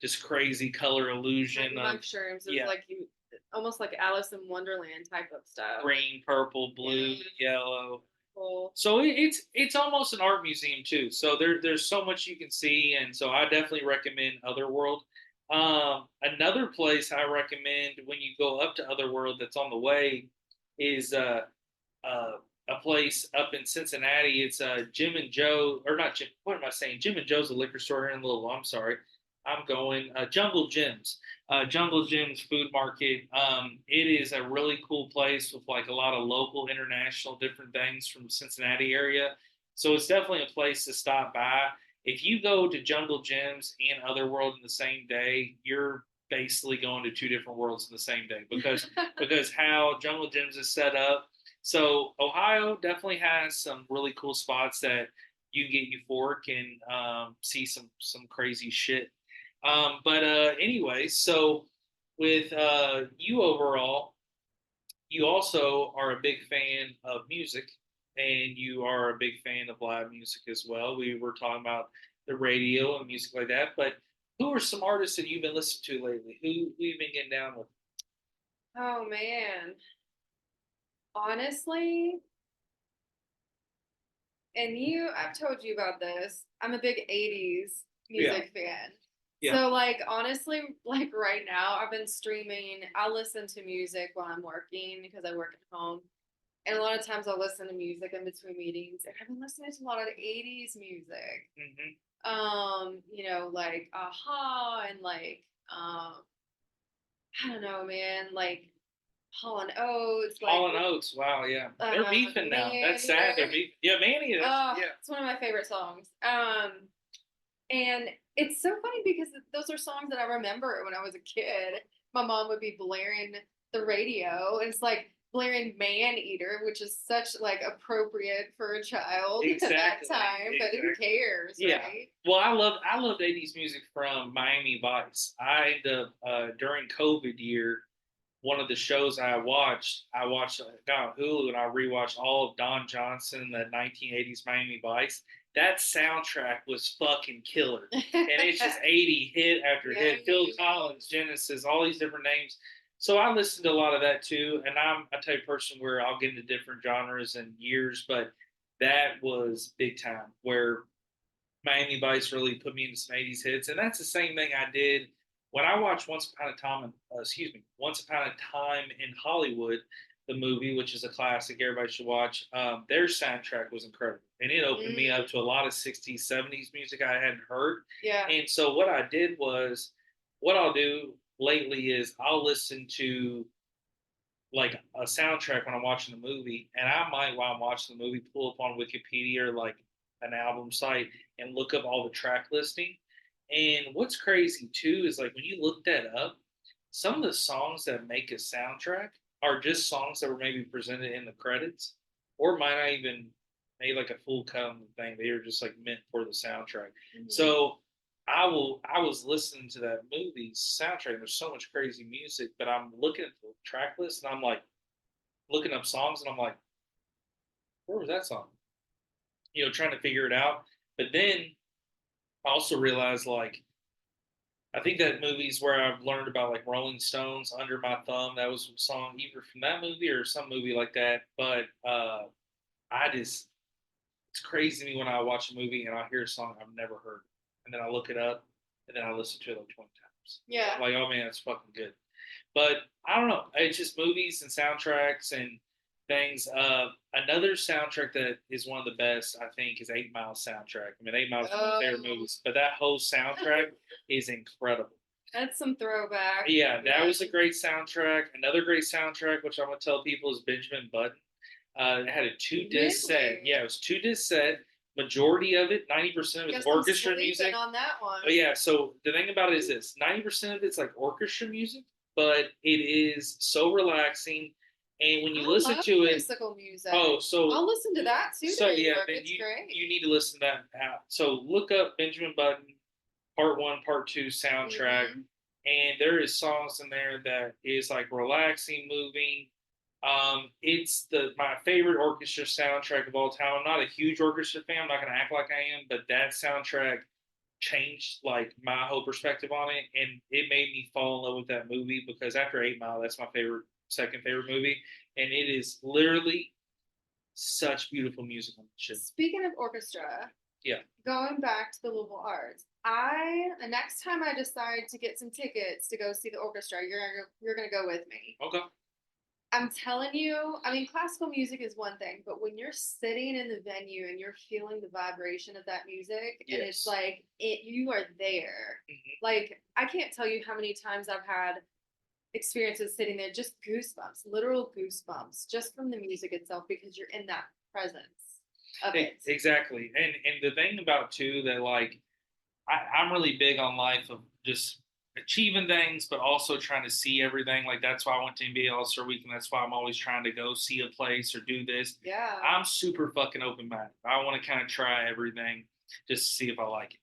just crazy color illusion Like of, mushrooms. It's yeah, like you almost like Alice in Wonderland type of stuff. green, purple, blue, yellow. Cool. So it's almost an art museum too. So there's so much you can see, and so I definitely recommend Otherworld. Another place I recommend when you go up to Otherworld that's on the way is uh, a place up in Cincinnati. It's Jim and Joe, or not Jim. What am I saying? Jim and Joe's a liquor store here in Louisville. I'm sorry. I'm going Jungle Jim's. Jungle Jim's Food Market. It is a really cool place with like a lot of local, international, different things from Cincinnati area. So it's definitely a place to stop by. if you go to Jungle Gyms and Otherworld in the same day, you're basically going to two different worlds in the same day because how Jungle Gyms is set up. So Ohio definitely has some really cool spots that you can get euphoric and see some crazy shit. But anyway, so with you overall, you also are a big fan of music and you are a big fan of live music as well. We were talking about the radio and music like that, but who are some artists that you've been listening to lately? Who you been getting down with? Oh man. Honestly, and I've told you about this. I'm a big 80s Yeah, music fan. yeah. So like honestly, like right now I've been streaming. I listen to music while I'm working because I work at home. And a lot of times I'll listen to music in between meetings. And I've been listening to a lot of 80s music. Hmm. Like Aha and like I don't know, man, like Hall and Oates, like Hall and Oates. Wow, yeah, they're beefing now. Man That's sad. They're Eater. beefing. Yeah, Man Eater. Oh, Yeah, it's one of my favorite songs. And it's so funny because those are songs that I remember when I was a kid. My mom would be blaring the radio, and it's like blaring Man Eater, which is such like appropriate for a child at that exactly. time. But who Exactly. cares, Yeah. right? Well, I loved 80s music from Miami Vice. I ended up during COVID year, one of the shows I watched got on Hulu and I rewatched all of Don Johnson, the 1980s Miami Vice. That soundtrack was fucking killer. And it's just 80 hit after hit. Phil Yeah. Collins, Genesis, all these different names. So I listened to a lot of that too. And I'm a type of person where I'll get into different genres and years, but that was big time where Miami Vice really put me into some 80s hits. And that's the same thing I did when I watched Once Upon a Time in Hollywood, the movie, which is a classic everybody should watch. Their soundtrack was incredible. And it opened me up Mm, to a lot of 60s, 70s music I hadn't heard. yeah. And so what I did was, what I'll do lately is I'll listen to like a soundtrack when I'm watching the movie, and I might while I'm watching the movie pull up on Wikipedia or like an album site and look up all the track listing. And what's crazy too is like when you look that up, some of the songs that make a soundtrack are just songs that were maybe presented in the credits, or might not even made like a full cut on the thing. They were just like meant for the soundtrack. Mhm. So I was listening to that movie's soundtrack. There's so much crazy music, but I'm looking at the track list and I'm like looking up songs and I'm like, where was that song? Trying to figure it out. But then I also realized like I think that movies where I've learned about like Rolling Stones Under My Thumb. That was a song either from that movie or some movie like that. But I just it's crazy to me when I watch a movie and I hear a song I've never heard, and then I look it up and then I listen to it like 20 times. Yeah. I'm like, oh man, it's fucking good. But I don't know. It's just movies and soundtracks and things. Another soundtrack that is one of the best, I think, is 8 Mile soundtrack. I mean, 8 Mile is one of my favorite Oh, movies, but that whole soundtrack is incredible. that's some throwback. Yeah, that Yeah. was a great soundtrack. Another great soundtrack, which I'm gonna tell people, is Benjamin Button. It had a two-disc set. Really? Yeah, it was two-disc set. Majority of it, 90% of it's Guess I'm orchestra sleeping music. on that one. But yeah, so the thing about it is this: 90% of it's like orchestra music, but it is so relaxing. And when you I listen love to it, classical music. oh, I'll listen to that too so during yeah, work. then It's great. you need to listen to that out. So look up Benjamin Button Part One, Part Two soundtrack, Hmm. and there is songs in there that is like relaxing, moving. It's the my favorite orchestra soundtrack of all time. I'm not a huge orchestra fan. I'm not gonna act like I am, but that soundtrack changed like my whole perspective on it, and it made me fall in love with that movie because after 8 Mile, that's my second favorite movie, and it is literally such beautiful music on the shit. Speaking of orchestra, Yeah. going back to the Louisville Arts, the next time I decide to get some tickets to go see the orchestra, you're gonna go with me. Okay. I'm telling you, I mean, classical music is one thing, but when you're sitting in the venue and you're feeling the vibration of that music, and it's Yes. like you are there. Mm-hmm. Like I can't tell you how many times I've had experiences sitting there, just goosebumps, literal goosebumps, just from the music itself because you're in that presence. of it. Exactly. And the thing about too that like I'm really big on life of just achieving things, but also trying to see everything. Like that's why I went to NBA All Star Week, and that's why I'm always trying to go see a place or do this. Yeah. I'm super fucking open minded. I want to kind of try everything just to see if I like it,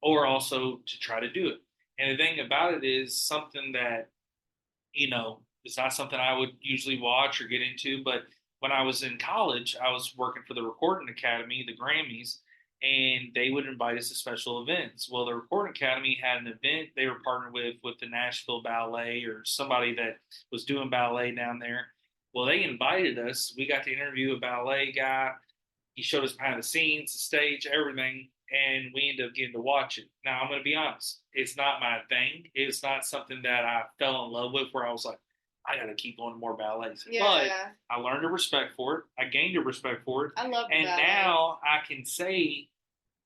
or also to try to do it. And the thing about it is something that it's not something I would usually watch or get into. But when I was in college, I was working for the Recording Academy, the Grammys, and they would invite us to special events. Well, the Recording Academy had an event they were partnered with the Nashville Ballet or somebody that was doing ballet down there. Well, they invited us. We got to interview a ballet guy. He showed us behind the scenes, the stage, everything, and we ended up getting to watch it. Now, I'm going to be honest, it's not my thing. It's not something that I fell in love with where I was like, I got to keep going to more ballets. Yeah. But I learned a respect for it. I gained a respect for it. I love and ballet. now I can say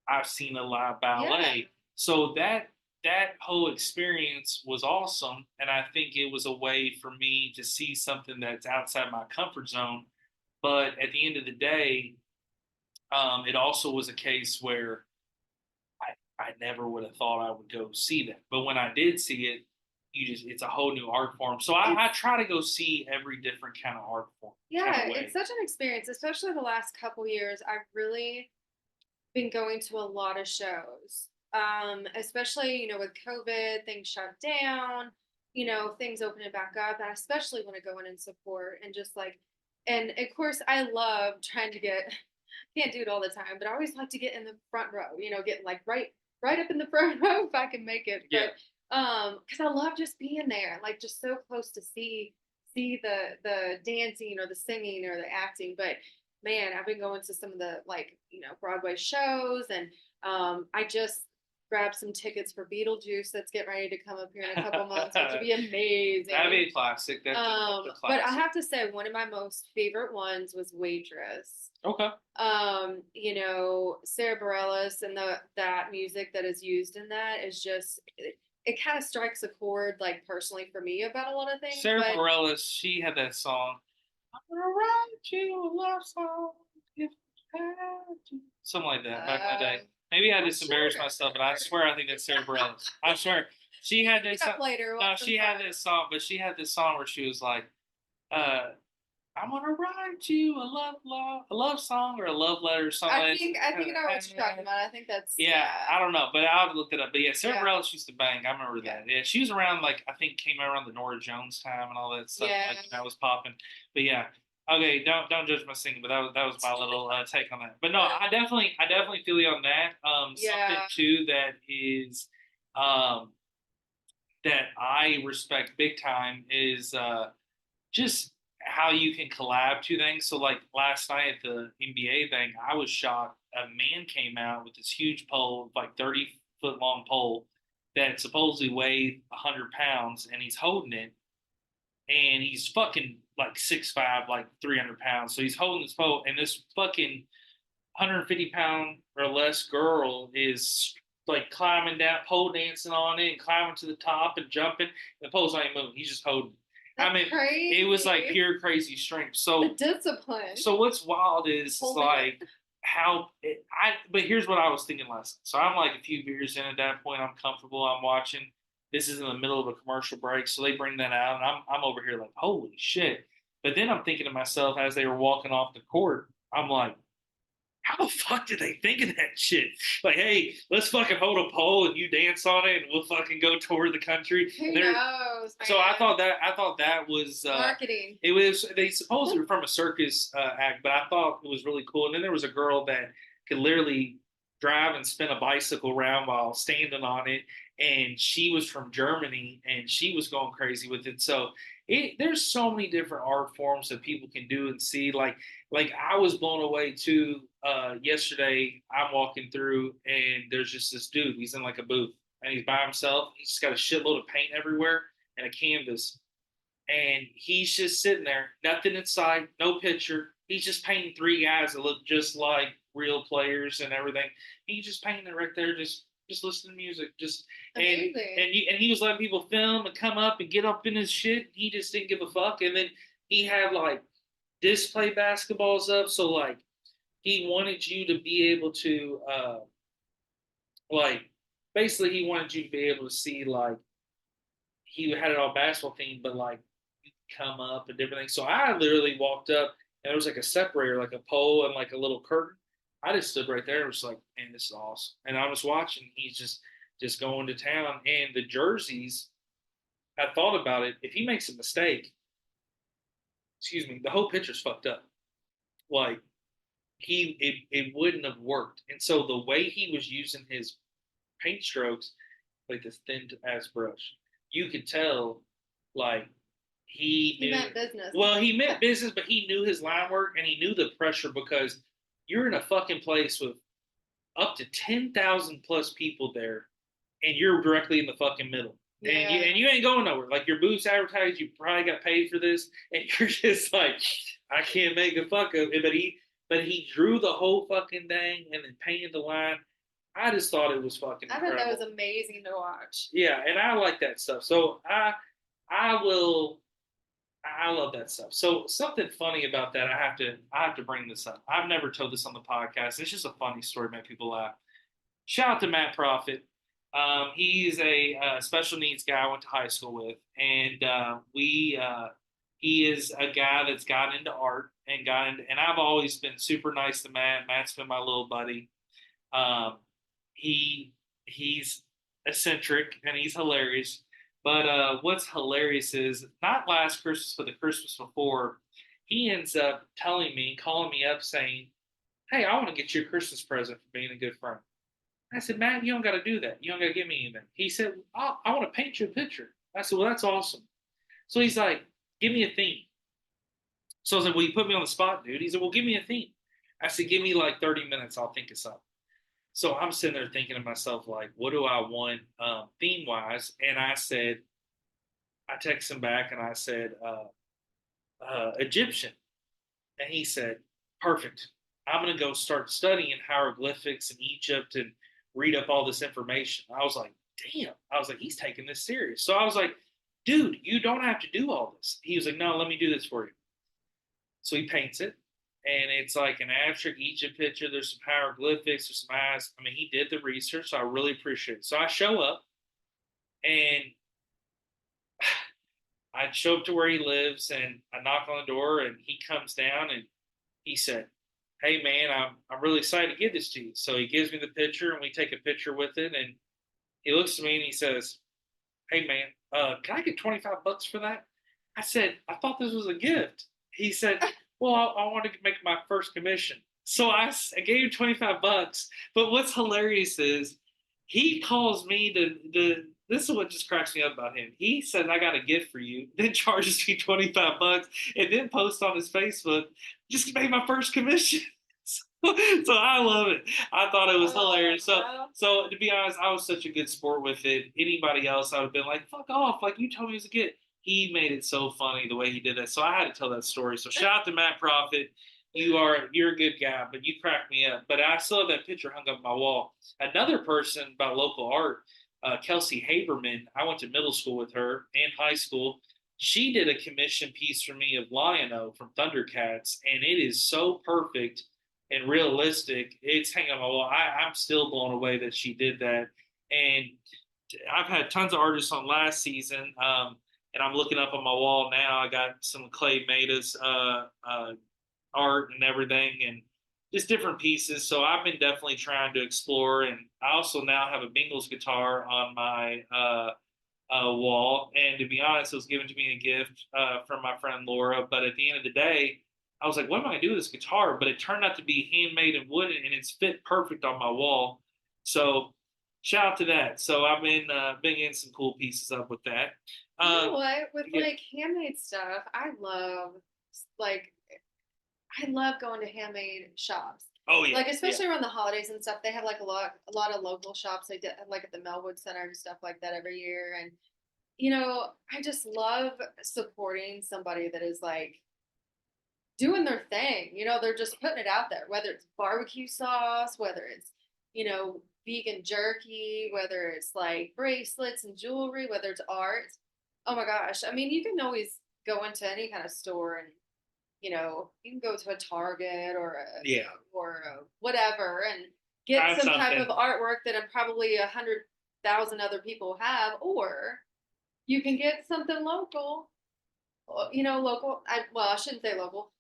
I've seen a live ballet. Yeah. So that whole experience was awesome, and I think it was a way for me to see something that's outside my comfort zone. But at the end of the day, it also was a case where I never would have thought I would go see that. But when I did see it, it's a whole new art form. So I try to go see every different kind of art form. Yeah, it's such an experience, especially the last couple years. I've really been going to a lot of shows. Especially, with COVID, things shut down, things opening back up. And I especially want to go in and support and just like, and of course, I love trying to get, can't do it all the time, but I always like to get in the front row, getting like right up in the front row if I can make it. Yeah. But because I love just being there, like just so close to see the dancing or the singing or the acting. But man, I've been going to some of the Broadway shows, and I just grabbed some tickets for Beetlejuice that's getting ready to come up here in a couple months, which would be amazing. That'd be a classic. That's a classic. But I have to say, one of my most favorite ones was Waitress. Okay. Sarah Bareilles and that music that is used in that is just it kind of strikes a chord, like personally for me about a lot of things. Sarah Bareilles, she had that song. I'm gonna write you a love song if I had to. Something like that back in the day. Maybe I just embarrassed myself, but I swear I think that's Sarah Bareilles. I swear she had this song. No, she had this song, but she had this song where she was like, I'm gonna write you a love song or a love letter or something. I think I know what you're talking about. I think that's I don't know, but I'll look it up. But yeah, Sarah Bareilles used to bang. I remember that. Yeah, she was around like I think came around the Norah Jones time and all that stuff. Yeah. Like, that was popping. But yeah. Okay, don't judge my singing, but that was my little take on that. But no, I definitely feel you on that. Something too that is that I respect big time is just how you can collab two things. So like last night at the NBA thing, I was shocked. A man came out with this huge pole, like 30-foot long pole that supposedly weighed 100 pounds, and he's holding it, and he's fucking like 6'5", like 300 pounds. So he's holding this pole, and this fucking 150-pound or less girl is like climbing down, pole dancing on it, and climbing to the top and jumping. The pole's not even moving. He's just holding it. That's crazy. It was like pure crazy strength. So the discipline. So what's wild is like but here's what I was thinking last night. So I'm like a few beers in at that point. I'm comfortable. I'm watching. This is in the middle of a commercial break, so they bring that out, and I'm over here like, holy shit. But then I'm thinking to myself as they were walking off the court, I'm like, how the fuck did they think of that shit? Like, hey, let's fucking hold a pole and you dance on it, and we'll fucking go tour the country. Who knows? Man. So I thought that was marketing. It was they supposedly were from a circus act, but I thought it was really cool. And then there was a girl that could literally drive and spin a bicycle around while standing on it, and she was from Germany, and she was going crazy with it. So there's so many different art forms that people can do and see. Like I was blown away too. Yesterday, I'm walking through, and there's just this dude. He's in like a booth, and he's by himself. He's just got a shitload of paint everywhere and a canvas, and he's just sitting there, nothing inside, no picture. He's just painting three guys that look just like real players and everything. He's just painting it right there, just listening to music, and he was letting people film and come up and get up in his shit. He just didn't give a fuck. And then he had like display basketballs up, so like he wanted you to be able to like basically he wanted you to be able to see like he had it all basketball themed, but like you come up and different things. So I literally walked up and there was like a separator, like a pole and like a little curtain. I just stood right there and was like, man, this is awesome. And I was watching, he's just going to town. And the jerseys, I thought about it. If he makes a mistake, excuse me, the whole picture's fucked up. Like it wouldn't have worked. And so the way he was using his paint strokes, like this thin ass brush, you could tell like he He knew. meant business. Well, he meant business, but he knew his line work and he knew the pressure because you're in a fucking place with up to 10,000 plus people there, and you're directly in the fucking middle. Yeah. And you ain't going nowhere. Like your booth's advertised, you probably got paid for this, and you're just like, I can't make a fuck of it. But he drew the whole fucking thing and then painted the line. I just thought it was fucking I incredible. thought that was amazing to watch. Yeah, and I like that stuff. So I will I love that stuff. So something funny about that, I have to bring this up. I've never told this on the podcast. It's just a funny story, make people laugh. Shout out to Matt Profit. He's a special needs guy I went to high school with, and he is a guy that's gotten into art and and I've always been super nice to Matt. Matt's been my little buddy. Um, he's eccentric and he's hilarious. But what's hilarious is not last Christmas, but the Christmas before, he ends up telling me, calling me up, saying, "Hey, I want to get you a Christmas present for being a good friend." I said, "Matt, you don't got to do that. You don't got to give me anything." He said, I want to paint you a picture." I said, "Well, that's awesome." So he's like, "Give me a theme." So I said, "Well, you put me on the spot, dude." He said, "Well, give me a theme." I said, "Give me like 30 minutes. I'll think of something." So I'm sitting there thinking to myself, like, what do I want theme wise? And I texted him back and I said, Egyptian. And he said, "Perfect. I'm going to go start studying hieroglyphics in Egypt and read up all this information." I was like, damn. I was like, he's taking this serious. So I was like, dude, you don't have to do all this. He was like, "No, let me do this for you." So he paints it. And it's like an abstract Egypt picture. There's some hieroglyphics, there's some eyes. I mean, he did the research, so I really appreciate it. So I show up and I show up to where he lives and I knock on the door and he comes down and he said, "Hey man, I'm really excited to give this to you." So he gives me the picture and we take a picture with it and he looks at me and he says, "Hey man, can I get $25 for that?" I said, "I thought this was a gift." He said, "Well, I want to make my first commission." So I gave him $25. But what's hilarious is he calls me to this is what just cracks me up about him. He says, "I got a gift for you," then charges me $25 and then posts on his Facebook, "Just made my first commission." So I love it. I thought it was hilarious. So to be honest, I was such a good sport with it. Anybody else, I would have been like, "Fuck off!" Like you told me it was a kid. He made it so funny the way he did that. So I had to tell that story. So shout out to Matt Profit. You're a good guy, but you cracked me up. But I still have that picture hung up on my wall. Another person about local art, Kelsey Haberman. I went to middle school with her and high school. She did a commission piece for me of Lion-O from Thundercats, and it is so perfect and realistic. It's hanging on my wall. I'm still blown away that she did that. And I've had tons of artists on last season, and I'm looking up on my wall now. I got some Clay Maida's art and everything, and just different pieces. So I've been definitely trying to explore. And I also now have a Bengals guitar on my wall. And to be honest, it was given to me a gift from my friend Laura. But at the end of the day, I was like, "What am I going to do with this guitar?" But it turned out to be handmade in wood, and it's fit perfect on my wall. So shout out to that. So I've been bringing some cool pieces up with that. You know what? With yeah. like handmade stuff, like I love going to handmade shops. Oh yeah. Like especially around the holidays and stuff, they have like a lot of local shops. They did like at the Melwood Center and stuff like that every year. And I just love supporting somebody that is like doing their thing. They're just putting it out there, whether it's barbecue sauce, whether it's, vegan jerky, whether it's like bracelets and jewelry, whether it's art. Oh my gosh. I mean, you can always go into any kind of store and you can go to a Target Yeah. or a whatever and get Find some type of something. artwork that probably 100,000 other people have, or you can get something local. Local. Well, I shouldn't say local.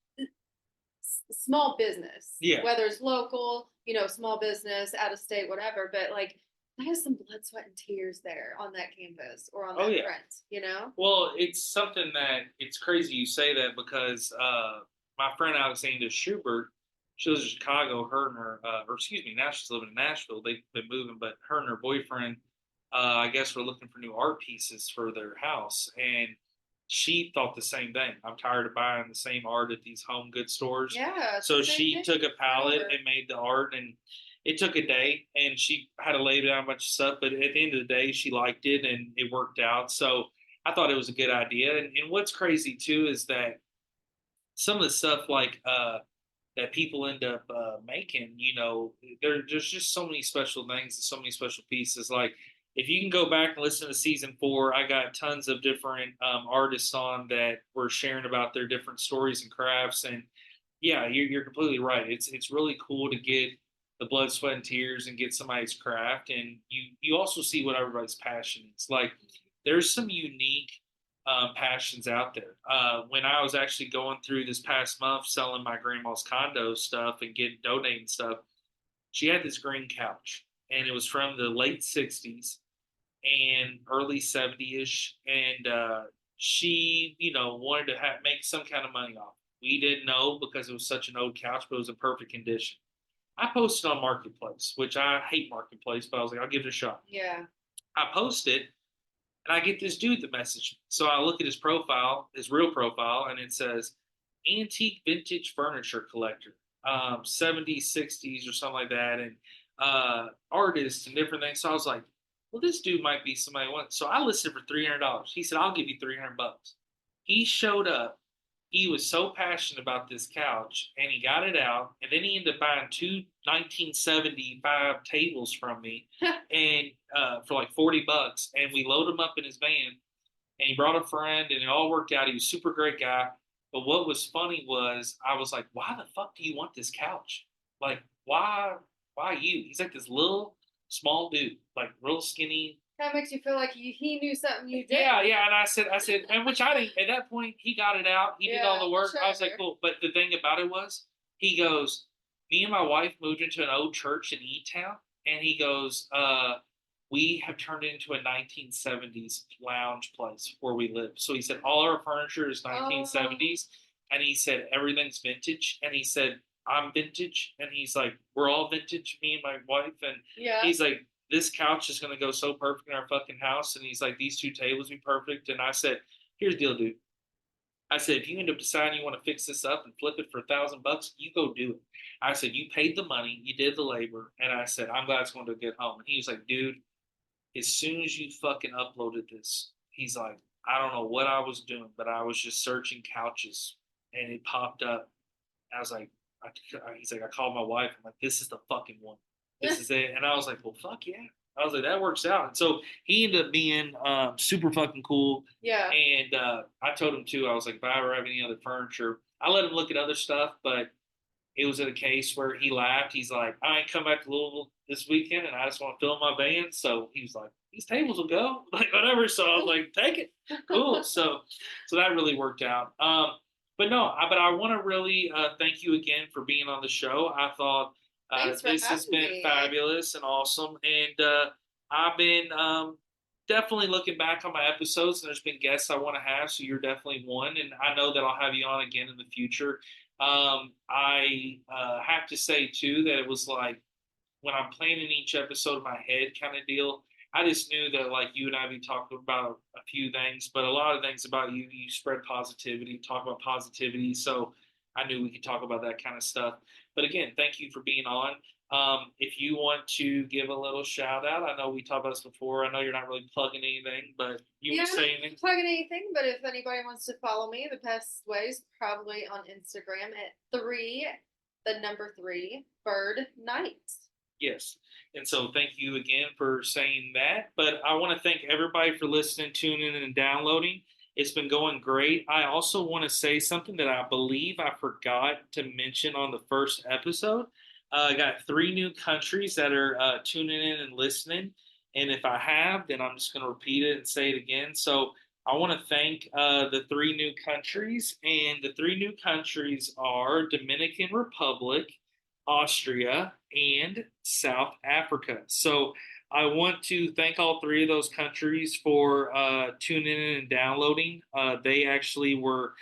Small business, Yeah. whether it's local, small business, out of state, whatever. But like, I have some blood, sweat, and tears there on that canvas or on Oh that yeah. print. Well, it's something that it's crazy you say that because my friend Alexandra Schubert, she lives in Chicago. Her and her, or excuse me, now she's living in Nashville. They've been moving, but her and her boyfriend, I guess, were looking for new art pieces for their house, and she thought the same thing. I'm tired of buying the same art at these home good stores. Yeah, it's the So same she thing took a over and palette over. and made the art, and it took a day, and she had to lay down a bunch of stuff. But at the end of the day, she liked it, and it worked out. So I thought it was a good idea. And what's crazy too is that some of the stuff like that people end up making, there's just so many special things and so many special pieces. Like if you can go back and listen to season 4, I got tons of different artists on that were sharing about their different stories and crafts. And yeah, you're completely right. It's really cool to get the blood, sweat, and tears and get somebody's craft, and you also see what everybody's passion is. Like there's some unique passions out there. When I was actually going through this past month selling my grandma's condo stuff and getting donating stuff, she had this green couch, and it was from the late '60s and early '70s, and she, wanted to make some kind of money off. We didn't know because it was such an old couch, but it was in perfect condition. I posted on Marketplace, which I hate Marketplace, but I was like, I'll give it a shot. Yeah. I posted, and I get this dude that messaged me. So I look at his profile, his real profile, and it says antique vintage furniture collector, 70s, 60s, or something like that, and artists and different things. So I was like, well, this dude might be somebody I want. So I listed for $300. He said, I'll give you 300 bucks. He showed up. He was so passionate about this couch, and he got it out, and then he ended up buying two 1975 tables from me, and for like 40 bucks, and we loaded him up in his van, and he brought a friend, and it all worked out. He was a super great guy. But what was funny was I was like, why the fuck do you want this couch? Like, why you? He's like this little small dude, like real skinny. That makes you feel like he knew something you Yeah, didn't. yeah. And I said, and which I didn't. At that point, he got it out. He did all Yeah, the work. sure. I was like, cool. But the thing about it was, he goes, me and my wife moved into an old church in E Town, and he goes, we have turned it into a 1970s lounge place where we live. So he said all our furniture is 1970s, and he said everything's vintage, and he said I'm vintage, and he's like we're all vintage, me and my wife, and Yeah. he's like this couch is going to go so perfect in our fucking house, and he's like these two tables be perfect, and I said here's the deal, dude. I said, if you end up deciding you want to fix this up and flip it for $1,000, you go do it. I said, you paid the money, you did the labor, and I said, I'm glad it's going to a good home. And he was like, dude, as soon as you fucking uploaded this, he's like, I don't know what I was doing, but I was just searching couches, and it popped up. I was like, he's like, I called my wife. I'm like, this is the fucking one. This is it. And I was like, well, fuck yeah. I was like, that works out. And so he ended up being super fucking cool. Yeah. And I told him too, I was like, if I ever have any other furniture, I let him look at other stuff, but it was in a case where he laughed. He's like, I ain't come back to Louisville this weekend, and I just want to fill my van. So he was like, these tables will go, like whatever. So I was like, take it, cool. So that really worked out. But no, but I want to really thank you again for being on the show. I thought Thanks for this has having been me. fabulous and awesome, and I've been definitely looking back on my episodes, and there's been guests I want to have. So you're definitely one, and I know that I'll have you on again in the future. I have to say too that it was like when I'm planning each episode in my head kind of deal. I just knew that like you and I be talking about a few things, but a lot of things about you. You spread positivity, talk about positivity. So I knew we could talk about that kind of stuff. But again, thank you for being on. If you want to give a little shout out, I know we talked about this before. I know you're not really plugging anything, but you Yeah, want to I'm say not anything? plugging anything, but if anybody wants to follow me, the best ways probably on Instagram at the number three, Bird Night. Yes. And so thank you again for saying that. But I want to thank everybody for listening, tuning in, and downloading. It's been going great. I also want to say something that I believe I forgot to mention on the first episode. I got three new countries that are tuning in and listening. And if I have, then I'm just going to repeat it and say it again. So I want to thank the three new countries. And the three new countries are Dominican Republic, Austria, and South Africa. So I want to thank all three of those countries for tuning in and downloading. They actually were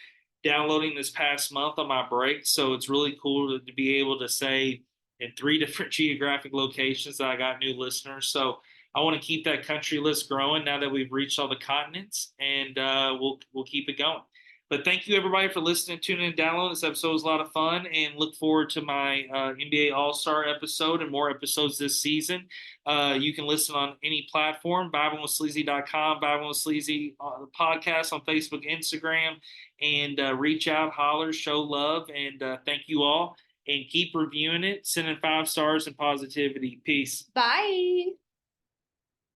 downloading this past month on my break, so it's really cool to be able to say in three different geographic locations that I got new listeners. So I want to keep that country list growing now that we've reached all the continents, and we'll keep it going. But thank you everybody for listening, tuning, and downloading. This episode was a lot of fun, and look forward to my NBA All Star episode and more episodes this season. You can listen on any platform, vibingwithsleazy.com, Vibing with Sleazy podcast on Facebook, Instagram, and reach out, holler, show love, and thank you all. And keep reviewing it, sending 5 stars and positivity. Peace. Bye.